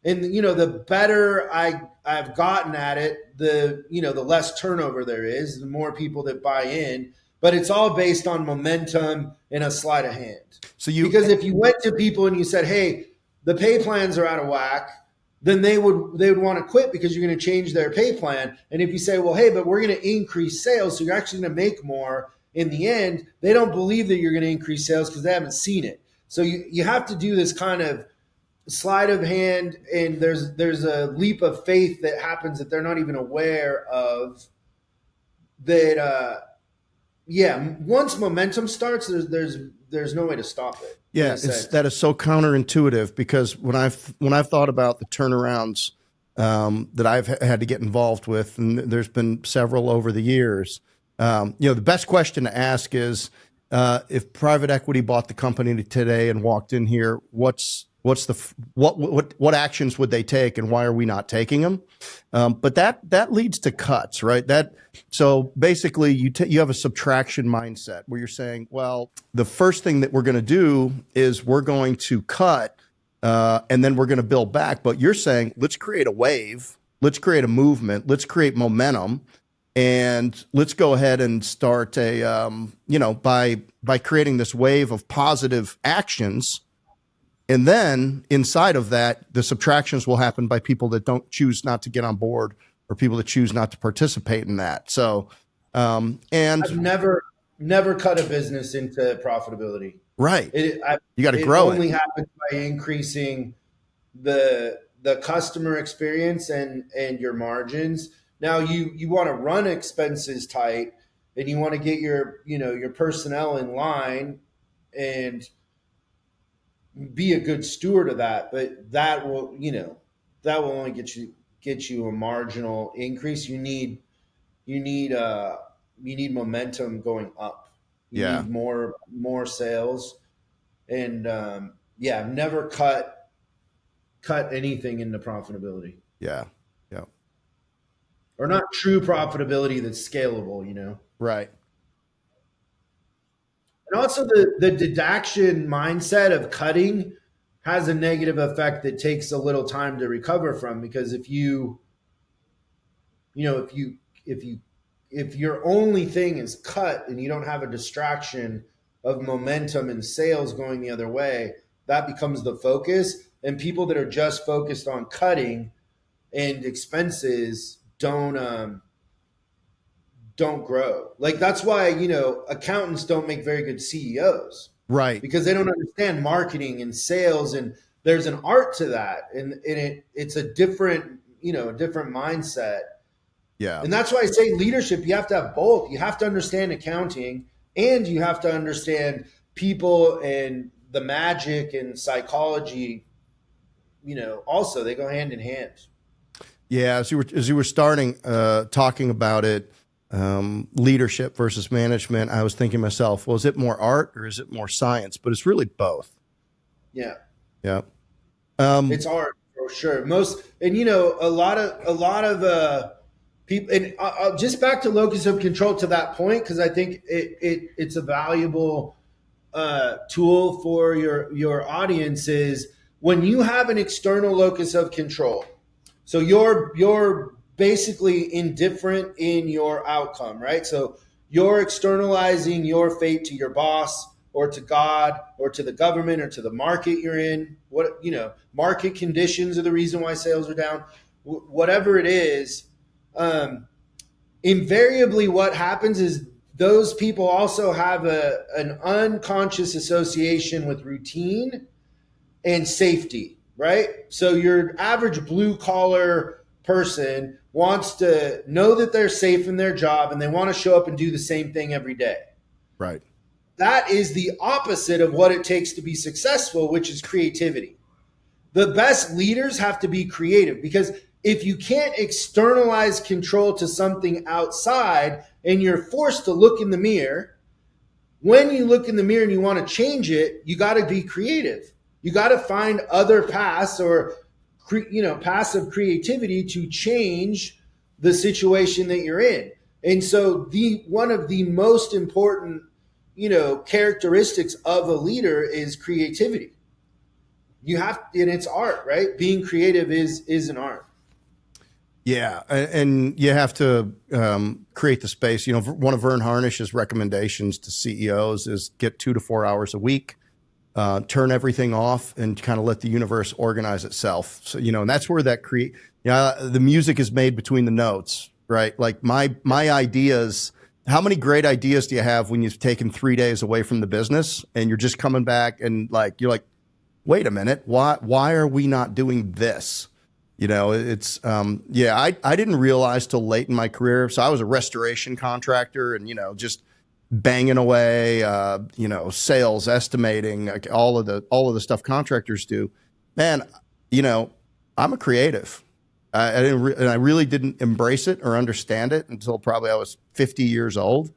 B: And, the better I've gotten at it, the less turnover there is, the more people that buy in. But it's all based on momentum and a sleight of hand. Because if you went to people and you said, hey, the pay plans are out of whack, then they would want to quit because you're going to change their pay plan. And if you say, well, hey, but we're going to increase sales, so you're actually going to make more in the end, they don't believe that you're going to increase sales because they haven't seen it. So you have to do this kind of sleight of hand, and there's a leap of faith that happens that they're not even aware of. That once momentum starts, there's no way to stop it.
A: Yeah, that is so counterintuitive, because when I've thought about the turnarounds that I've had to get involved with, and there's been several over the years, the best question to ask is, if private equity bought the company today and walked in here, what actions would they take, and why are we not taking them? But that leads to cuts, right? So basically you have a subtraction mindset where you're saying, well, the first thing that we're going to do is we're going to cut, and then we're going to build back. But you're saying, let's create a wave, let's create a movement, let's create momentum, and let's go ahead and start by creating this wave of positive actions. And then inside of that, the subtractions will happen by people that don't choose not to get on board, or people that choose not to participate in that. So, and
B: I've never cut a business into profitability.
A: Right. You got to grow it.
B: It only happens by increasing the customer experience and your margins. Now you want to run expenses tight, and you want to get your personnel in line and be a good steward of that, but that will only get you a marginal increase. You need momentum going up. You need more sales, and I've never cut anything into profitability.
A: Yeah,
B: or not true profitability that's scalable.
A: Right.
B: And also the deduction mindset of cutting has a negative effect that takes a little time to recover from, because if your only thing is cut and you don't have a distraction of momentum and sales going the other way, that becomes the focus. And people that are just focused on cutting and expenses don't grow. Like, that's why, accountants don't make very good CEOs.
A: Right.
B: Because they don't understand marketing and sales, and there's an art to that. And it's a different mindset.
A: Yeah.
B: And that's why I say leadership, you have to have both. You have to understand accounting, and you have to understand people and the magic and psychology, also they go hand in hand.
A: Yeah. As you were starting, talking about it, leadership versus management, I was thinking to myself, well, is it more art or is it more science? But it's really both.
B: Yeah.
A: Yeah.
B: It's art for sure. A lot of people, and just back to locus of control to that point, because I think it's a valuable tool for your audiences. When you have an external locus of control, so you're basically indifferent in your outcome, right? So you're externalizing your fate to your boss, or to God or to the government or to the market you're in. Market conditions are the reason why sales are down. Whatever it is, invariably what happens is those people also have an unconscious association with routine and safety, right? So your average blue collar person wants to know that they're safe in their job and they want to show up and do the same thing every day.
A: Right.
B: That is the opposite of what it takes to be successful, which is creativity. The best leaders have to be creative, because if you can't externalize control to something outside and you're forced to look in the mirror, when you look in the mirror and you want to change it, you got to be creative. You got to find other paths or passive creativity to change the situation that you're in. And so one of the most important characteristics of a leader is creativity. You have, and it's art, right? Being creative is an art.
A: Yeah, and you have to create the space. One of Vern Harnish's recommendations to CEOs is get 2 to 4 hours a week, turn everything off, and kind of let the universe organize itself. So and that's where that the music is made between the notes, right? Like my ideas. How many great ideas do you have when you've taken 3 days away from the business and you're just coming back and you're like, wait a minute, why are we not doing this? It's I didn't realize till late in my career. So I was a restoration contractor and just banging away, sales, estimating, like all of the stuff contractors do. Man, I'm a creative. I really didn't embrace it or understand it until probably I was 50 years old,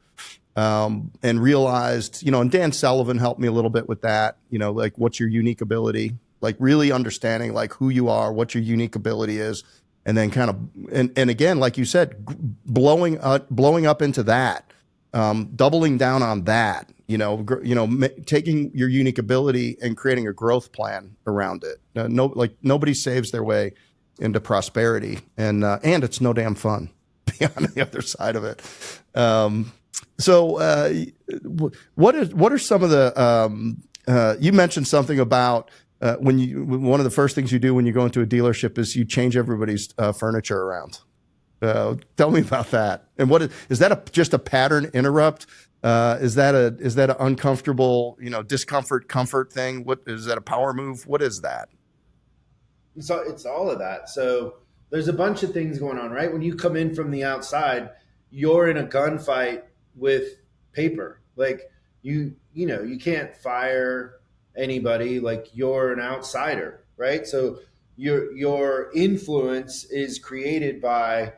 A: and realized, and Dan Sullivan helped me a little bit with that. Like, what's your unique ability? Like really understanding like who you are, what your unique ability is, and then kind of and again, like you said, blowing up into that, doubling down on that. Taking your unique ability and creating a growth plan around it. Nobody saves their way into prosperity, and it's no damn fun. Be on the other side of it. So what are some of the? You mentioned something about one of the first things you do when you go into a dealership is you change everybody's furniture around. Tell me about that. And what is that? Just a pattern interrupt? Is that an uncomfortable, discomfort, comfort thing? What is that? A power move? What is that?
B: So it's all of that. So there's a bunch of things going on, right? When you come in from the outside, you're in a gunfight with paper. Like you can't fire anybody. Like you're an outsider, right? So your influence is created by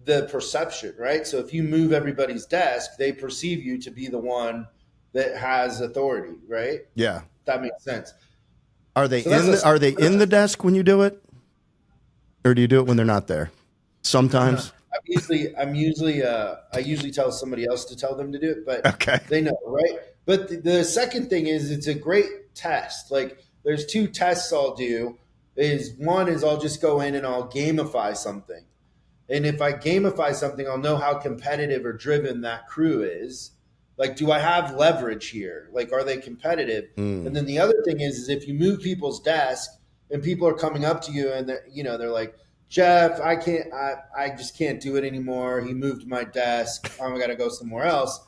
B: the perception, right? So if you move everybody's desk, they perceive you to be the one that has authority, right?
A: Yeah,
B: that makes sense.
A: Are they in the desk when you do it, or do you do it when they're not there? Sometimes.
B: I usually tell somebody else to tell them to do it, but
A: okay.
B: They know, right? But the second thing is it's a great test. Like there's 2 tests I'll do. One is I'll just go in and I'll gamify something. And if I gamify something, I'll know how competitive or driven that crew is. Like, do I have leverage here? Like, are they competitive? And then the other thing is if you move people's desk and people are coming up to you and they're like, Jeff, I just can't do it anymore. He moved my desk. I got to go somewhere else.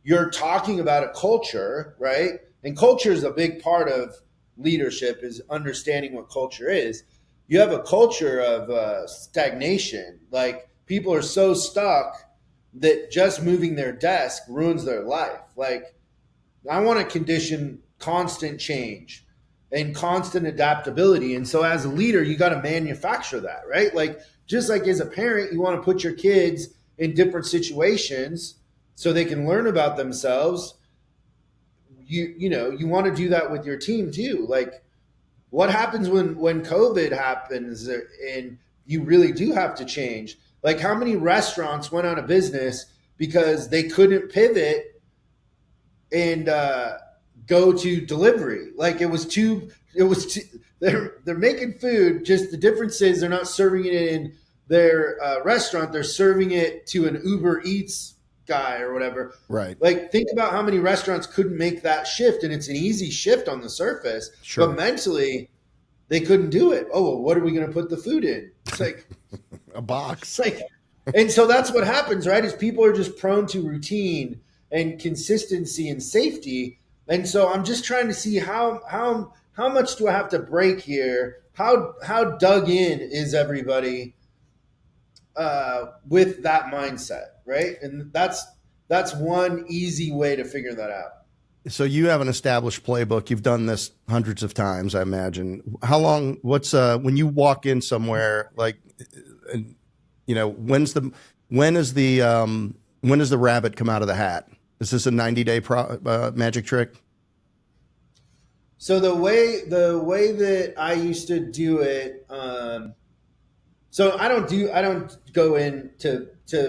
B: You're talking about a culture, right? And culture is a big part of leadership, is understanding what culture is. You have a culture of stagnation. Like people are so stuck that just moving their desk ruins their life. Like I want to condition constant change and constant adaptability. And so as a leader, you got to manufacture that, right? Like just like as a parent, you want to put your kids in different situations so they can learn about themselves. You want to do that with your team too. Like what happens when COVID happens and you really do have to change? Like how many restaurants went out of business because they couldn't pivot and go to delivery? Like they're making food. Just the difference is they're not serving it in their restaurant. They're serving it to an Uber Eats guy or whatever.
A: Right.
B: Like, think about how many restaurants couldn't make that shift, and it's an easy shift on the surface,
A: Sure.
B: but mentally they couldn't do it. Oh, well, what are we going to put the food in? It's like
A: A box.
B: it's like, and so that's what happens, right? Is people are just prone to routine and consistency and safety. And so I'm just trying to see how much do I have to break here? How dug in is everybody with that mindset, right? And that's one easy way to figure that out.
A: So you have an established playbook. You've done this hundreds of times, I imagine. How long, when you walk in somewhere, like, you know, when does the rabbit come out of the hat? Is this a 90-day magic trick?
B: So the way that I used to do it, so I don't go into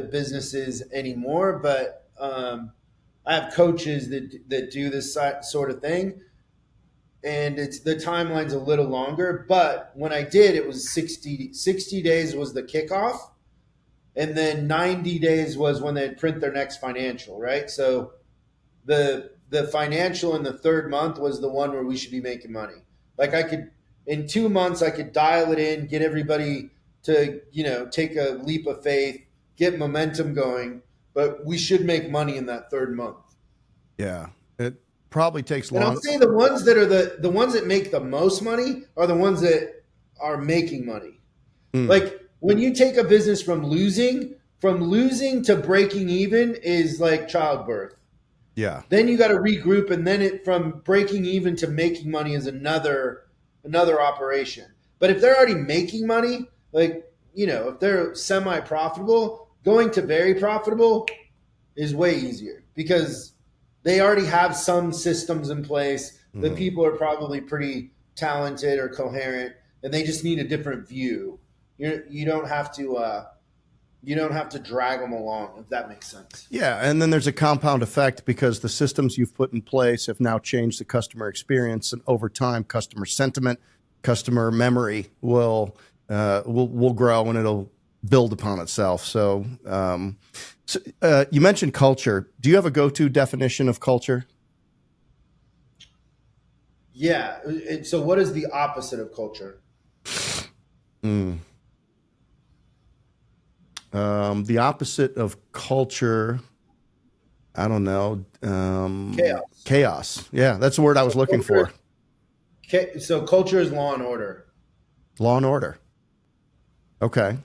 B: businesses anymore, but I have coaches that do this sort of thing, and the timeline's a little longer. But when I did, it was 60 days was the kickoff, and then 90 days was when they'd print their next financial, right? So the financial in the third month was the one where we should be making money. Like, in 2 months, I could dial it in, get everybody to, you know, take a leap of faith, get momentum going, but we should make money in that third month.
A: Yeah. It probably takes long.
B: And I'll say the ones that are the ones that make the most money are the ones that are making money. Like, when you take a business from losing to breaking even is like childbirth.
A: Yeah.
B: Then you got to regroup, and then from breaking even to making money is another operation. But if they're already making money, like, you know, if they're semi-profitable, going to very profitable is way easier because they already have some systems in place. The people are probably pretty talented or coherent, and they just need a different view. You don't have to drag them along, if that makes sense.
A: Yeah, and then there's a compound effect because the systems you've put in place have now changed the customer experience, and over time, customer sentiment, customer memory will grow, and it'll build upon itself. So, you mentioned culture. Do you have a go-to definition of culture?
B: Yeah. So, what is the opposite of culture?
A: The opposite of culture, I don't know.
B: Chaos.
A: Chaos. Yeah, that's the word I was looking for.
B: So culture is law and order.
A: Law and order. Okay.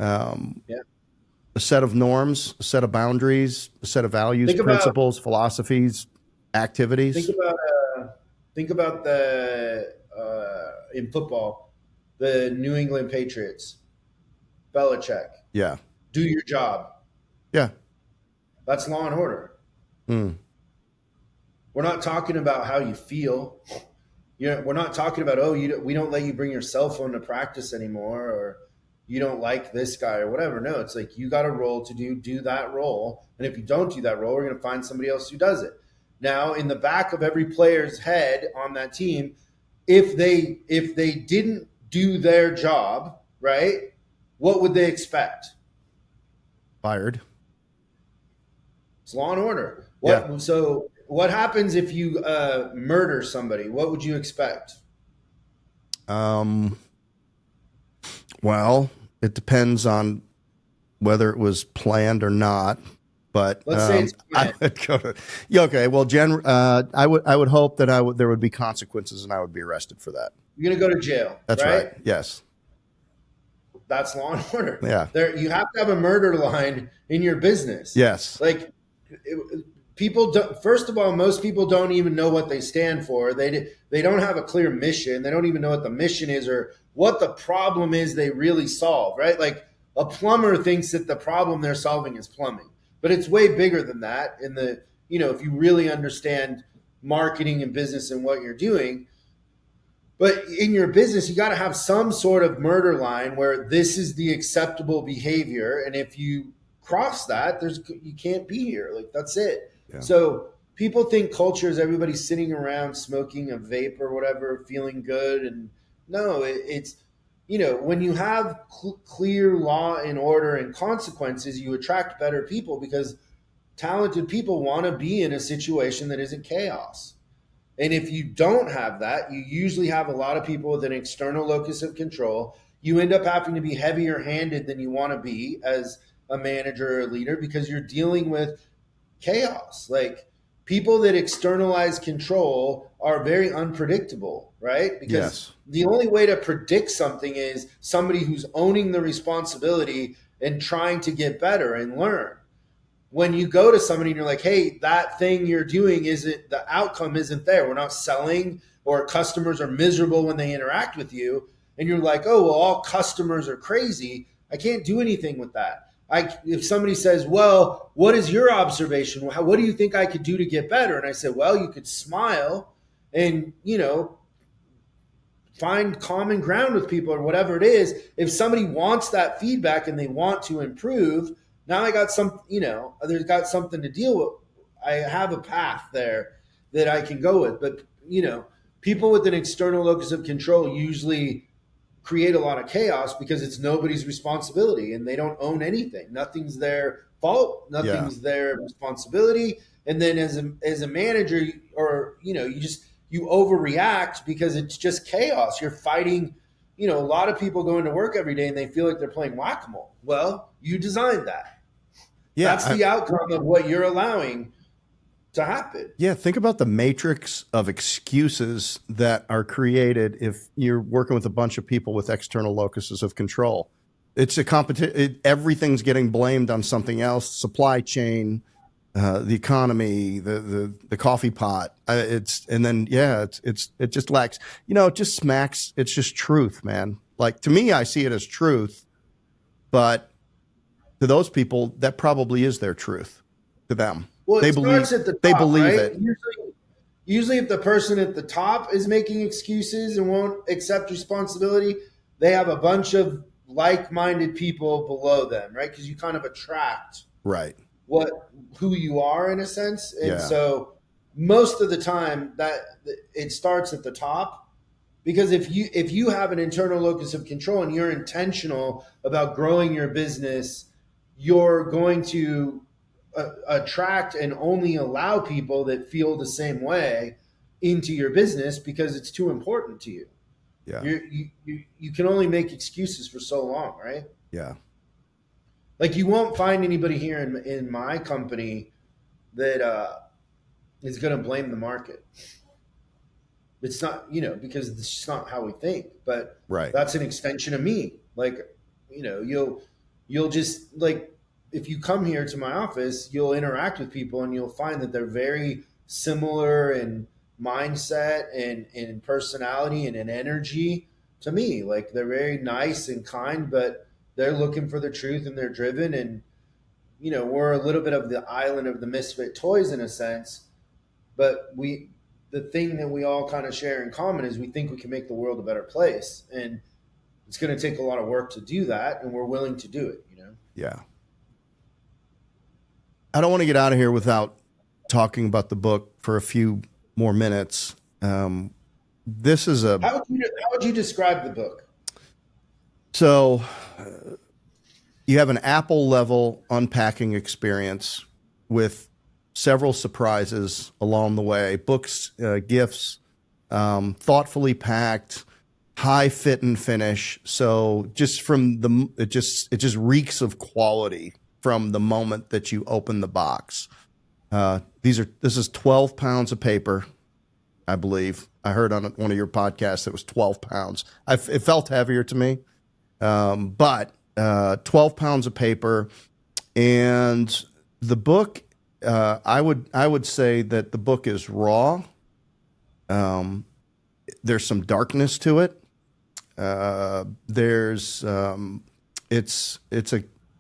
B: Yeah.
A: A set of norms, a set of boundaries, a set of values, principles, philosophies, activities.
B: Think about the in football, the New England Patriots. Belichick.
A: Yeah.
B: Do your job.
A: Yeah.
B: That's law and order. We're not talking about how you feel. We're not talking about, we don't let you bring your cell phone to practice anymore, or you don't like this guy or whatever. No, it's like, you got a role to do that role. And if you don't do that role, we're going to find somebody else who does it. Now, in the back of every player's head on that team, if they didn't do their job, right, what would they expect?
A: Fired.
B: It's law and order.
A: Yeah.
B: So what happens if you murder somebody? What would you expect?
A: Well, it depends on whether it was planned or not. But
B: let's say it's planned.
A: I would go to, yeah, okay. Well, I would hope that there would be consequences and I would be arrested for that.
B: You're gonna go to jail.
A: That's right. Yes.
B: That's law and order.
A: Yeah.
B: You have to have a murder line in your business.
A: Yes.
B: Like, people don't, first of all, most people don't even know what they stand for. They don't have a clear mission. They don't even know what the mission is or what the problem is they really solve, right? Like, a plumber thinks that the problem they're solving is plumbing, but it's way bigger than that. If you really understand marketing and business and what you're doing. But in your business, you got to have some sort of murder line where this is the acceptable behavior. And if you cross that, you can't be here. Like, that's it. Yeah. So people think culture is everybody sitting around smoking a vape or whatever, feeling good. And no, when you have clear law and order and consequences, you attract better people because talented people want to be in a situation that isn't chaos. And if you don't have that, you usually have a lot of people with an external locus of control. You end up having to be heavier handed than you want to be as a manager or a leader because you're dealing with chaos. Like people that externalize control are very unpredictable, right? Because
A: Yes.
B: the only way to predict something is somebody who's owning the responsibility and trying to get better and learn. When you go to somebody and you're like, hey, that thing you're doing isn't, the outcome isn't there. We're not selling, or customers are miserable when they interact with you. And you're like, oh, well, all customers are crazy. I can't do anything with that. If somebody says, well, what is your observation? What do you think I could do to get better? And I said, well, you could smile and, find common ground with people or whatever it is. If somebody wants that feedback and they want to improve, now I got there's got something to deal with. I have a path there that I can go with. But, people with an external locus of control usually create a lot of chaos because it's nobody's responsibility and they don't own anything. Nothing's their fault. Nothing's their responsibility. And then as a manager, or, you overreact because it's just chaos. You're fighting, a lot of people go into work every day and they feel like they're playing whack-a-mole. Well, you designed that.
A: Yeah.
B: That's the outcome of what you're allowing to happen.
A: Yeah. Think about the matrix of excuses that are created if you're working with a bunch of people with external locuses of control. It's a competition. Everything's getting blamed on something else. Supply chain, the economy, the coffee pot. It just lacks. It just smacks. It's just truth, man. Like to me, I see it as truth, but to those people, that probably is their truth. To them,
B: well,
A: they believe
B: at the top,
A: they believe
B: right?
A: it.
B: Usually, if the person at the top is making excuses and won't accept responsibility, they have a bunch of like-minded people below them, right? Because you kind of attract
A: Right.
B: who you are in a sense. And so most of the time that it starts at the top, because if you have an internal locus of control and you're intentional about growing your business, you're going to attract and only allow people that feel the same way into your business because it's too important to you.
A: Yeah.
B: You can only make excuses for so long, right?
A: Yeah.
B: Like you won't find anybody here in my company that is going to blame the market. It's not, because it's just not how we think. But
A: Right.
B: that's an extension of me. Like, you'll just like if you come here to my office, you'll interact with people and you'll find that they're very similar in mindset and in personality and in energy to me. Like they're very nice and kind, but they're looking for the truth and they're driven. And, we're a little bit of the island of the misfit toys in a sense, but the thing that we all kind of share in common is we think we can make the world a better place. And it's going to take a lot of work to do that. And we're willing to do it,
A: Yeah. I don't want to get out of here without talking about the book for a few more minutes. This is a.
B: How would you describe the book?
A: So you have an Apple level unpacking experience with several surprises along the way, books, gifts, thoughtfully packed, high fit and finish. So just from it just reeks of quality from the moment that you open the box. This is 12 pounds of paper, I believe. I heard on one of your podcasts it was 12 pounds. It felt heavier to me, but 12 pounds of paper. And the book, I would say that the book is raw. There's some darkness to it.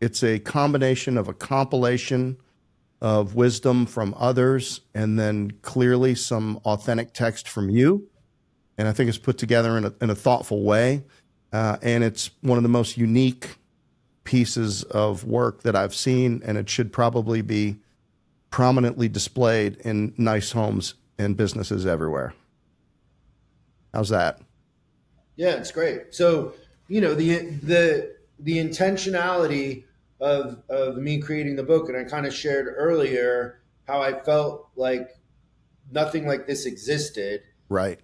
A: It's a combination of a compilation of wisdom from others and then clearly some authentic text from you. And I think it's put together in a thoughtful way. And it's one of the most unique pieces of work that I've seen, and it should probably be prominently displayed in nice homes and businesses everywhere. How's that?
B: Yeah, it's great. So the intentionality of me creating the book, and I kind of shared earlier how I felt like nothing like this existed.
A: Right.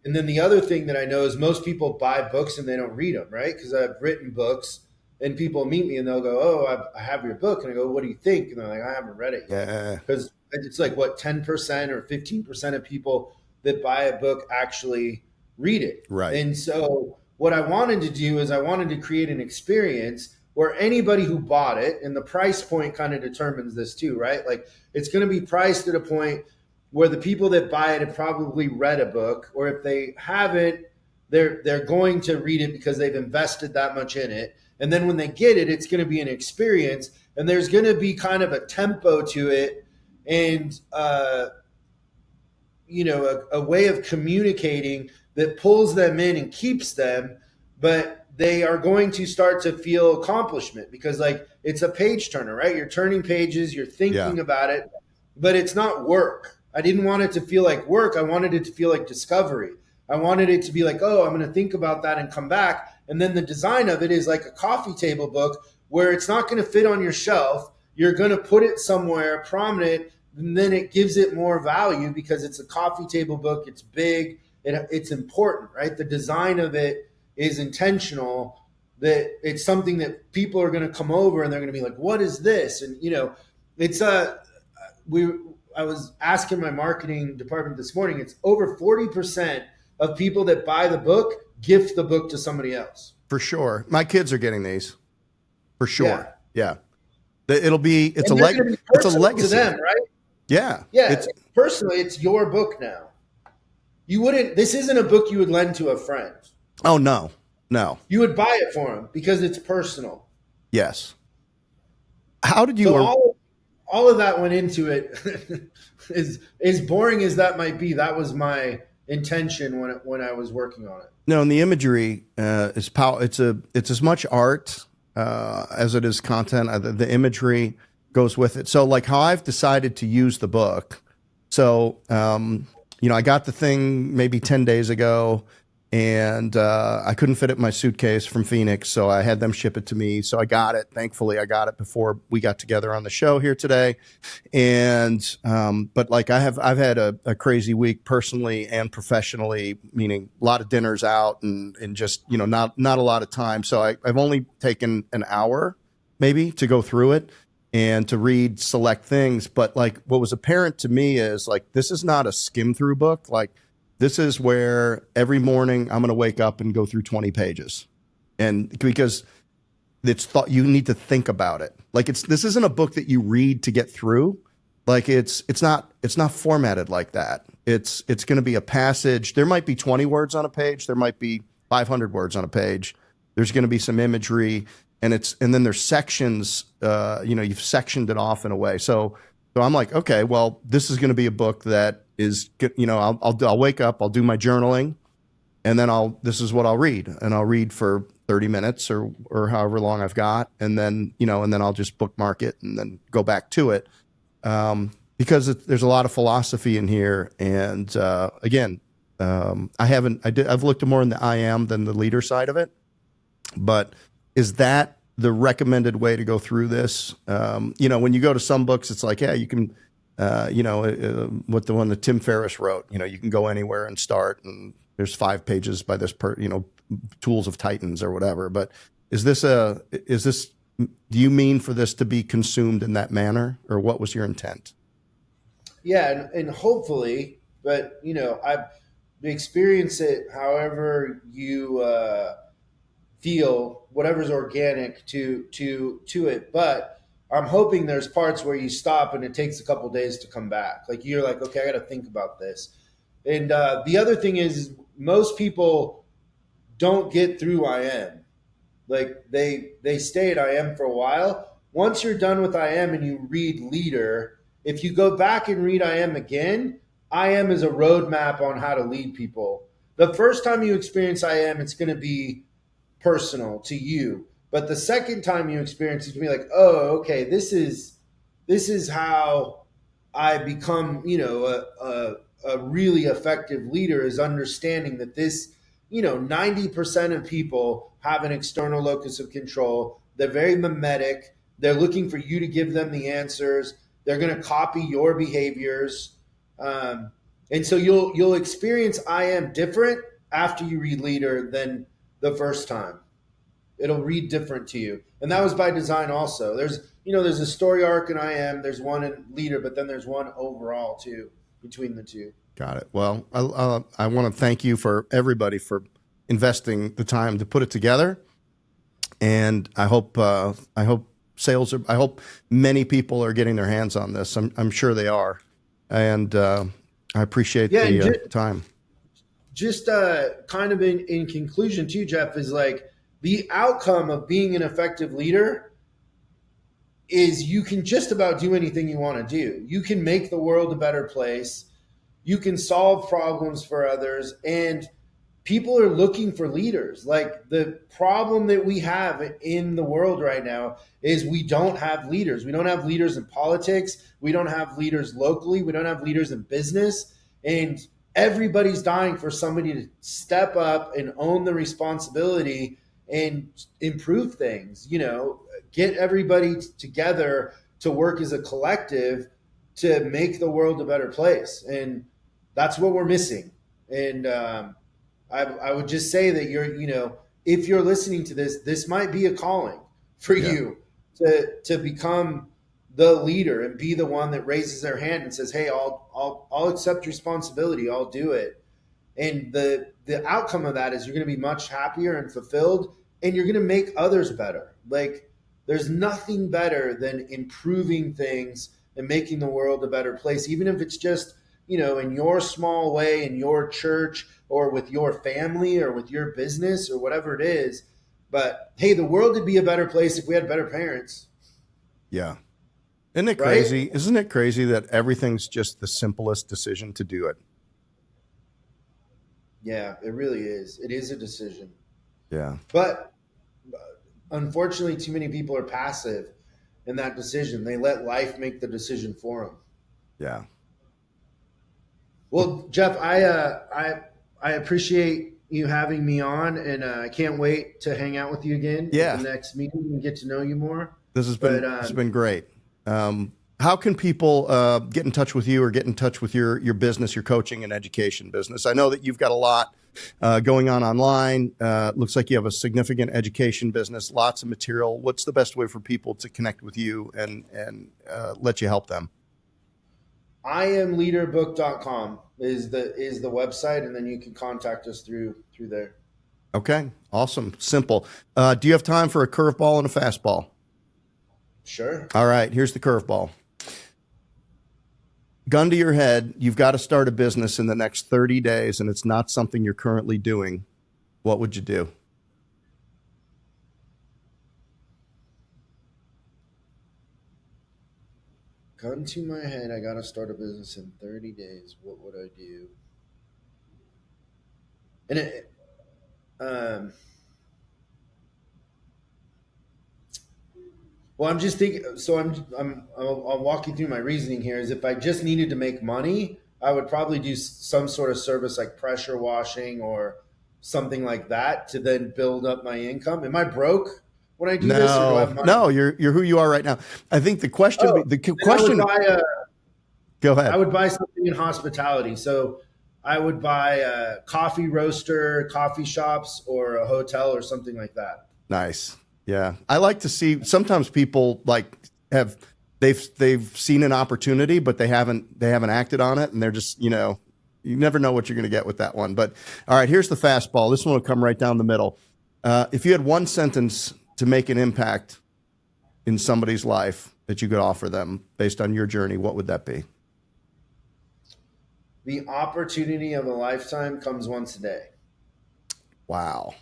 B: And then the other thing that I know is most people buy books and they don't read them, right? Because I've written books and people meet me and they'll go, "Oh, I have your book," and I go, "What do you think?" And they're like, "I haven't read it yet,"
A: Yeah.
B: because it's like what 10% or 15% of people that buy a book actually read it.
A: Right.
B: And so what I wanted to do is I wanted to create an experience where anybody who bought it, and the price point kind of determines this too, right? Like it's going to be priced at a point where the people that buy it have probably read a book, or if they haven't, they're going to read it because they've invested that much in it. And then when they get it, it's going to be an experience, and there's going to be kind of a tempo to it, and a way of communicating that pulls them in and keeps them, but they are going to start to feel accomplishment because like it's a page turner, right? You're turning pages, you're thinking about it, but it's not work. I didn't want it to feel like work. I wanted it to feel like discovery. I wanted it to be like, oh, I'm going to think about that and come back. And then the design of it is like a coffee table book where it's not going to fit on your shelf. You're going to put it somewhere prominent, and then it gives it more value because it's a coffee table book. It's big. It's important, right? The design of it is intentional, that it's something that people are going to come over and they're going to be like, what is this? And, it's I was asking my marketing department this morning, it's over 40% of people that buy the book gift the book to somebody else.
A: For sure. My kids are getting these. For sure. Yeah. It's a legacy
B: to them, right?
A: Yeah.
B: Yeah. Personally, it's your book now. This isn't a book you would lend to a friend.
A: Oh, no.
B: You would buy it for them because it's personal.
A: Yes. How did you...
B: So all of that went into it. As boring as that might be, that was my intention when I was working on it.
A: No, and the imagery is power. It's as much art as it is content. The imagery goes with it. So like how I've decided to use the book. So, I got the thing maybe 10 days ago, and I couldn't fit it in my suitcase from Phoenix, so I had them ship it to me. So I got it. Thankfully, I got it before we got together on the show here today. And but like I've had a crazy week personally and professionally, meaning a lot of dinners out and just not a lot of time. So I've only taken an hour maybe to go through it and to read select things. But like what was apparent to me is like this is not a skim through book. Like this is where every morning I'm going to wake up and go through 20 pages. And because you need to think about it. Like this isn't a book that you read to get through. Like it's not formatted like that. It's going to be a passage. There might be 20 words on a page. There might be 500 words on a page. There's going to be some imagery, and then there's sections. You've sectioned it off in a way. So I'm like, okay, well, this is going to be a book that is, I'll wake up, I'll do my journaling, and then this is what I'll read, and I'll read for 30 minutes or however long I've got, and then I'll just bookmark it and then go back to it, because there's a lot of philosophy in here, and again, I've looked more in the I am than the leader side of it, but is that the recommended way to go through this? When you go to some books, it's like, yeah, you can, what the one that Tim Ferriss wrote, you can go anywhere and start, and there's 5 pages by this Tools of Titans or whatever. But do you mean for this to be consumed in that manner, or what was your intent?
B: Yeah. And hopefully, but I experience it however you feel, whatever's organic to it. But I'm hoping there's parts where you stop and it takes a couple days to come back. Like you're like, okay, I got to think about this. And the other thing is most people don't get through I am. Like they stay at I am for a while. Once you're done with I am and you read leader, if you go back and read I am again, I am is a roadmap on how to lead people. The first time you experience I am, it's going to be personal to you. But the second time you experience it, you be like, oh, okay, this is how I become, a really effective leader, is understanding that this, 90% of people have an external locus of control. They're very mimetic. They're looking for you to give them the answers. They're going to copy your behaviors. And so you'll experience I am different after you read leader than the first time. It'll read different to you. And that was by design also. There's a story arc in I am, there's one in leader, but then there's one overall too between the two.
A: Got it. Well, I want to thank you for everybody for investing the time to put it together. And I hope many people are getting their hands on this. I'm sure they are. And I appreciate the time.
B: Just kind of in conclusion too, Jeff, is like the outcome of being an effective leader is you can just about do anything you want to do. You can make the world a better place. You can solve problems for others, and people are looking for leaders. Like the problem that we have in the world right now is we don't have leaders. We don't have leaders in politics. We don't have leaders locally. We don't have leaders in business. And everybody's dying for somebody to step up and own the responsibility and improve things, get everybody together to work as a collective to make the world a better place. And that's what we're missing. And I would just say that if you're listening to this, this might be a calling for you to become the leader and be the one that raises their hand and says, "Hey, I'll accept responsibility. I'll do it." And the outcome of that is you're going to be much happier and fulfilled, and you're going to make others better. Like there's nothing better than improving things and making the world a better place, even if it's just, in your small way, in your church or with your family or with your business or whatever it is. But hey, the world would be a better place if we had better parents.
A: Yeah. Isn't it crazy? Right? Isn't it crazy that everything's just the simplest decision to do it?
B: Yeah, it really is. It is a decision.
A: Yeah.
B: But unfortunately, too many people are passive in that decision. They let life make the decision for them.
A: Yeah.
B: Well, Jeff, I appreciate you having me on, and I can't wait to hang out with you again at the next meeting and get to know you more.
A: This has been great. How can people get in touch with you or get in touch with your business, your coaching and education business? I know that you've got a lot going on online. Looks like you have a significant education business, lots of material. What's the best way for people to connect with you and let you help them?
B: IamLeaderBook.com is the website, and then you can contact us through there.
A: Okay, awesome, simple. Do you have time for a curveball and a fastball?
B: Sure.
A: All right, here's the curveball. Gun to your head, you've got to start a business in the next 30 days, and it's not something you're currently doing. What would you do?
B: Gun to my head, I got to start a business in 30 days. What would I do? And well, I'm just thinking. So I'll walk you through my reasoning here. Is if I just needed to make money, I would probably do some sort of service like pressure washing or something like that to then build up my income. Am I broke when I do this, or do I have money?
A: No, you're who you are right now. I think the question. Go ahead.
B: I would buy something in hospitality. So I would buy a coffee roaster, coffee shops, or a hotel or something like that.
A: Nice. Yeah. I like to see sometimes people they've seen an opportunity, but they haven't acted on it. And they're just, you never know what you're going to get with that one. But all right, here's the fastball. This one will come right down the middle. If you had one sentence to make an impact in somebody's life that you could offer them based on your journey, what would that be?
B: The opportunity of a lifetime comes once a day.
A: Wow.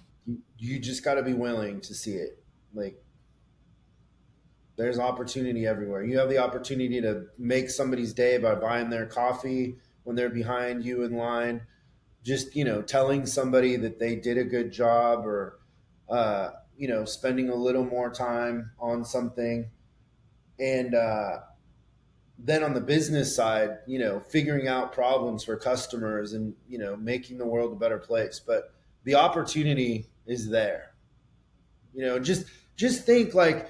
B: You just got to be willing to see it. Like, there's opportunity everywhere. You have the opportunity to make somebody's day by buying their coffee when they're behind you in line, just, telling somebody that they did a good job, or, spending a little more time on something. And then on the business side, figuring out problems for customers and, making the world a better place. But the opportunity is there. Just think like,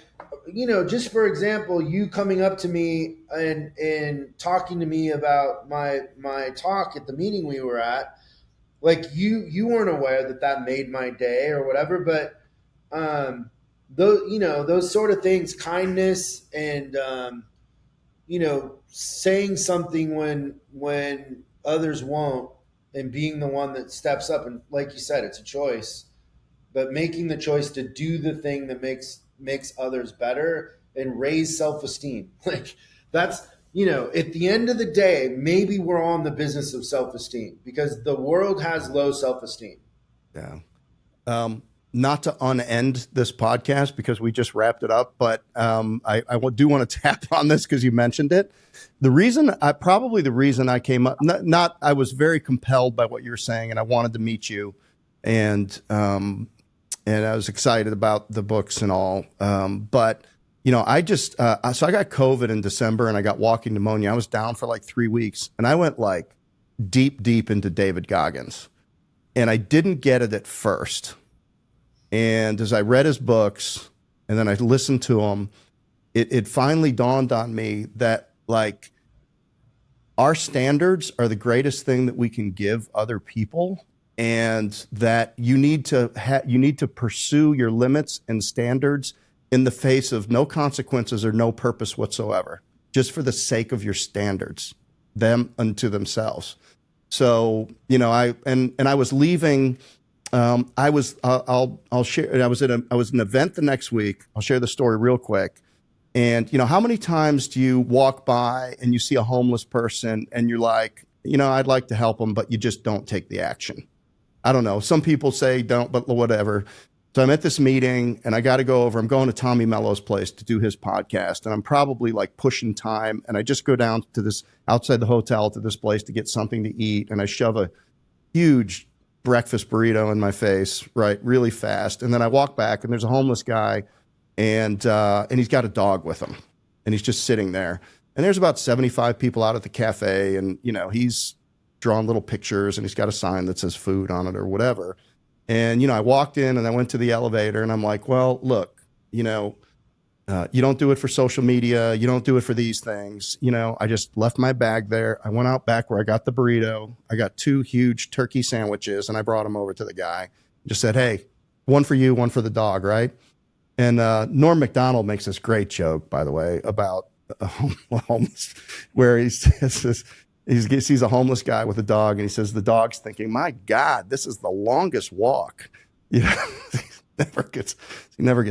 B: just for example, you coming up to me and talking to me about my talk at the meeting we were at. Like you weren't aware that made my day or whatever, but those sort of things, kindness and saying something when others won't, and being the one that steps up, and like you said, it's a choice, but making the choice to do the thing that makes others better and raise self-esteem. Like that's, at the end of the day, maybe we're all in the business of self-esteem because the world has low self-esteem.
A: Yeah. Not to unend this podcast because we just wrapped it up, but I do want to tap on this because you mentioned it. The reason I came up, I was very compelled by what you were saying, and I wanted to meet you, and I was excited about the books and all. But I just so I got COVID in December, and I got walking pneumonia. I was down for like 3 weeks, and I went like deep into David Goggins, and I didn't get it at first. And as I read his books and then I listened to him, it finally dawned on me that like our standards are the greatest thing that we can give other people, and that you need to pursue your limits and standards in the face of no consequences or no purpose whatsoever, just for the sake of your standards, them unto themselves. So, I was leaving. I'll share. I was at an event the next week. I'll share the story real quick. And how many times do you walk by and you see a homeless person and you're like, I'd like to help them, but you just don't take the action? I don't know. Some people say don't, but whatever. So I'm at this meeting and I got to go over. I'm going to Tommy Mello's place to do his podcast, and I'm probably like pushing time. And I just go down to this outside the hotel to this place to get something to eat, and I shove a huge breakfast burrito in my face, right, really fast. And then I walk back, and there's a homeless guy, and he's got a dog with him, and he's just sitting there. And there's about 75 people out at the cafe, and he's drawing little pictures, and he's got a sign that says food on it or whatever. And I walked in and I went to the elevator, and I'm like, well, look, you don't do it for social media. You don't do it for these things. I just left my bag there. I went out back where I got the burrito. I got 2 huge turkey sandwiches, and I brought them over to the guy. Just said, hey, one for you, one for the dog, right? And Norm Macdonald makes this great joke, by the way, about homeless, where he says he sees a homeless guy with a dog, and he says the dog's thinking, my God, this is the longest walk. He never gets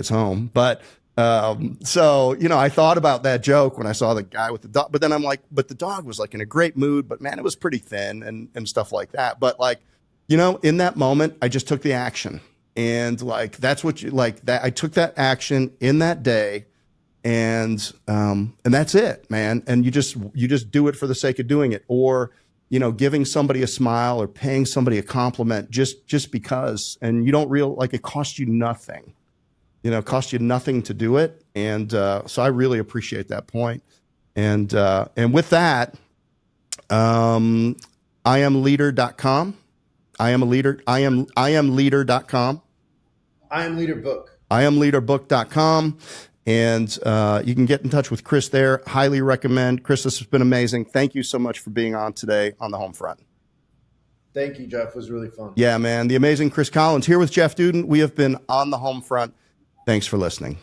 A: home. But so, I thought about that joke when I saw the guy with the dog, but then I'm like, but the dog was like in a great mood, but man, it was pretty thin and stuff like that. But like, in that moment, I just took the action, and like, that's what I took that action in that day, and that's it, man. And you just do it for the sake of doing it, or, giving somebody a smile or paying somebody a compliment just because, and you don't it costs you nothing. It costs you nothing to do it. And so I really appreciate that point. And with that, IamLeader.com. I am leader.com.
B: I am leader book.
A: IamLeaderbook.com. And you can get in touch with Chris there. Highly recommend. Chris, this has been amazing. Thank you so much for being on today on the Homefront.
B: Thank you, Jeff. It was really fun.
A: Yeah, man. The amazing Chris Collins here with Jeff Dudan. We have been on the Homefront. Thanks for listening.